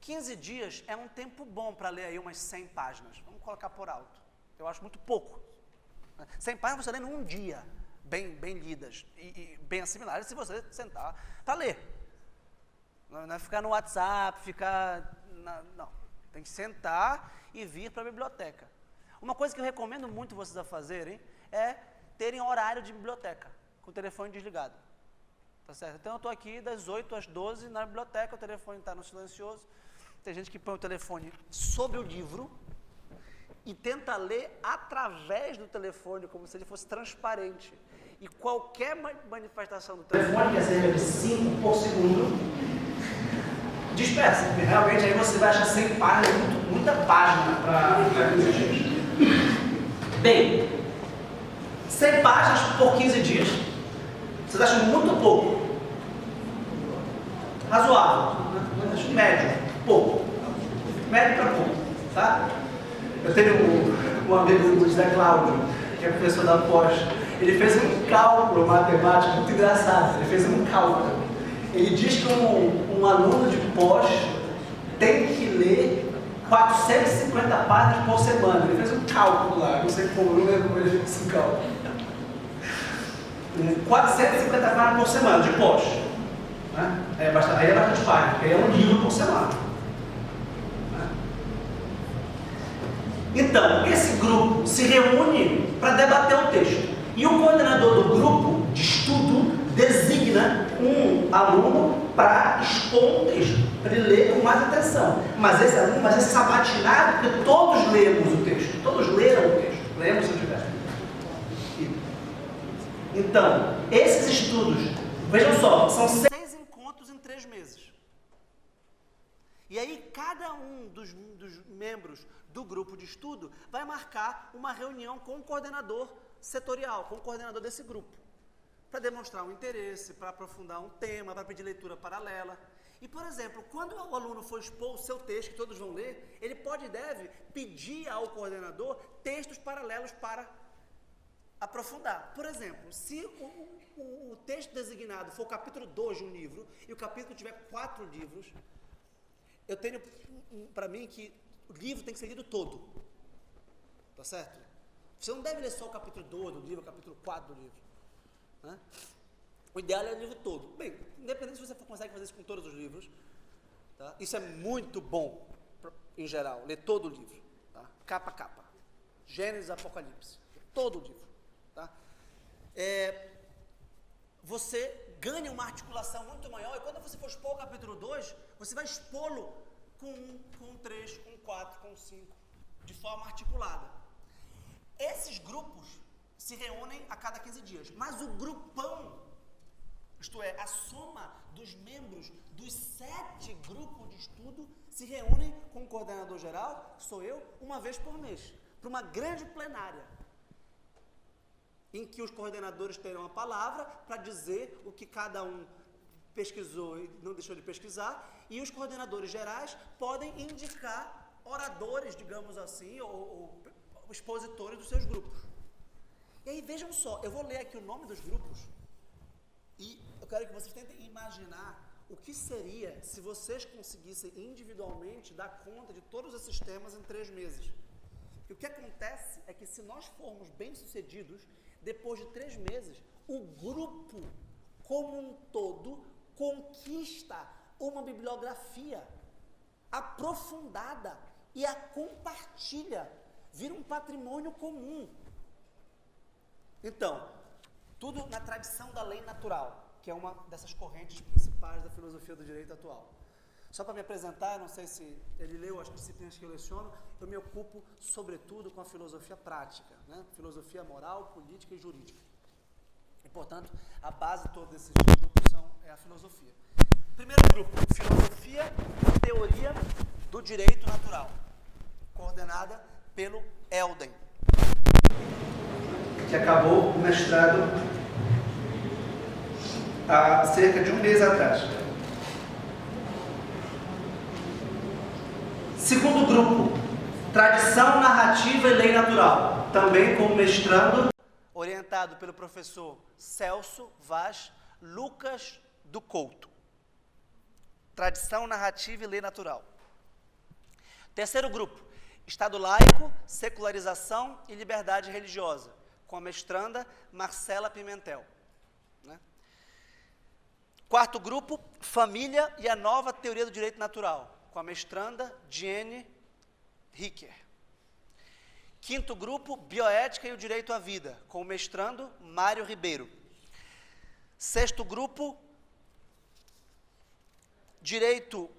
15 dias é um tempo bom para ler aí umas 100 páginas. Vamos colocar por alto. Eu acho muito pouco. 100 páginas você lê num dia, bem lidas e bem assimiladas, se você sentar para ler. Não é ficar no WhatsApp, não. Tem que sentar e vir para a biblioteca. Uma coisa que eu recomendo muito vocês a fazerem é terem horário de biblioteca, com o telefone desligado. Tá certo? Então eu estou aqui das 8 às 12 na biblioteca, o telefone está no silencioso. Tem gente que põe o telefone sobre o livro e tenta ler através do telefone, como se ele fosse transparente. E qualquer manifestação do telefone, que é cerca de 5 por segundo, dispersa. Realmente aí você vai achar 100 páginas, muita página para 15 dias. Bem, 100 páginas por 15 dias, vocês acham muito pouco? Razoável, acho médio, pouco. Médio para pouco, tá? Eu tenho um amigo, o José Cláudio, que é professor da pós. Ele fez um cálculo matemático muito engraçado. Ele fez um cálculo. Ele diz que um aluno de pós tem que ler 450 páginas por semana. Ele fez um cálculo lá, não sei como, não lembro como ele fez esse cálculo. 450 páginas por semana de pós. Né? Aí é bastante páginas, porque aí é um livro por semana. Né? Então, esse grupo se reúne para debater o texto. E o coordenador do grupo de estudo designa um aluno para expor um texto, para ele ler com mais atenção. Mas esse aluno vai ser sabatinado porque todos lemos o texto, todos leram o texto, lemos se tiver. Então, esses estudos, vejam só, são 6 encontros em 3 meses. E aí cada um dos membros do grupo de estudo vai marcar uma reunião com o coordenador setorial, com o coordenador desse grupo, para demonstrar um interesse, para aprofundar um tema, para pedir leitura paralela. E, por exemplo, quando o aluno for expor o seu texto, que todos vão ler, ele pode e deve pedir ao coordenador textos paralelos para aprofundar. Por exemplo, se o texto designado for o capítulo 2 de um livro, e o capítulo tiver 4 livros, eu tenho para mim que o livro tem que ser lido todo. Tá certo? Você não deve ler só o capítulo 2 do livro, o capítulo 4 do livro. Né? O ideal é ler o livro todo. Bem, independente se você consegue fazer isso com todos os livros, tá? Isso é muito bom, em geral, ler todo o livro. Tá? Capa a capa. Gênesis, Apocalipse. Todo o livro. Tá? Você ganha uma articulação muito maior, e quando você for expor o capítulo 2, você vai expô-lo com 1, com 3, com 4, com 5, de forma articulada. Esses grupos se reúnem a cada 15 dias, mas o grupão, isto é, a soma dos membros dos 7 grupos de estudo, se reúnem com o coordenador geral, que sou eu, uma vez por mês, para uma grande plenária, em que os coordenadores terão a palavra para dizer o que cada um pesquisou e não deixou de pesquisar, e os coordenadores gerais podem indicar oradores, digamos assim, ou expositores dos seus grupos. E aí vejam só, eu vou ler aqui o nome dos grupos e eu quero que vocês tentem imaginar o que seria se vocês conseguissem individualmente dar conta de todos esses temas em 3 meses. E o que acontece é que se nós formos bem-sucedidos, depois de 3 meses, o grupo como um todo conquista uma bibliografia aprofundada e a compartilha, vira um patrimônio comum. Então, tudo na tradição da lei natural, que é uma dessas correntes principais da filosofia do direito atual. Só para me apresentar, não sei se ele leu as disciplinas que eu leciono, eu me ocupo, sobretudo, com a filosofia prática, né? Filosofia moral, política e jurídica. E, portanto, a base de todos esses grupos é a filosofia. Primeiro grupo, filosofia e teoria do direito natural, coordenada pelo Elden, que acabou o mestrado há cerca de um mês atrás. Segundo grupo, tradição, narrativa e lei natural, também com mestrando orientado pelo professor Celso Vaz Lucas do Couto. Tradição, narrativa e lei natural. Terceiro grupo, Estado laico, secularização e liberdade religiosa, com a mestranda Marcela Pimentel. Né? Quarto grupo, família e a nova teoria do direito natural, com a mestranda Diene Ricker. Quinto grupo, bioética e o direito à vida, com o mestrando Mário Ribeiro. Sexto grupo, direito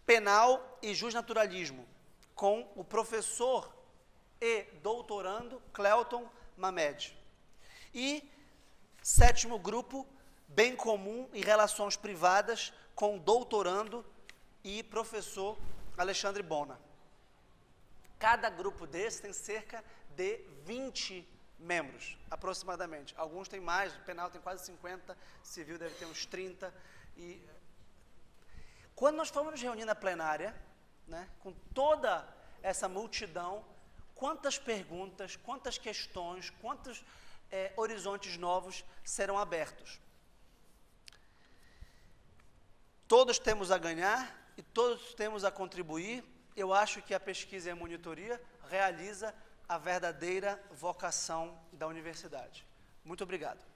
penal e justnaturalismo, com o professor e doutorando Cleuton Mamed. E sétimo grupo, bem comum e relações privadas, com o doutorando e professor Alexandre Bona. Cada grupo desse tem cerca de 20 membros, aproximadamente. Alguns têm mais, o penal tem quase 50, civil deve ter uns 30. E quando nós formos nos reunir na plenária, né, com toda essa multidão, quantas perguntas, quantas questões, quantos horizontes novos serão abertos? Todos temos a ganhar e todos temos a contribuir. Eu acho que a pesquisa e a monitoria realiza a verdadeira vocação da universidade. Muito obrigado.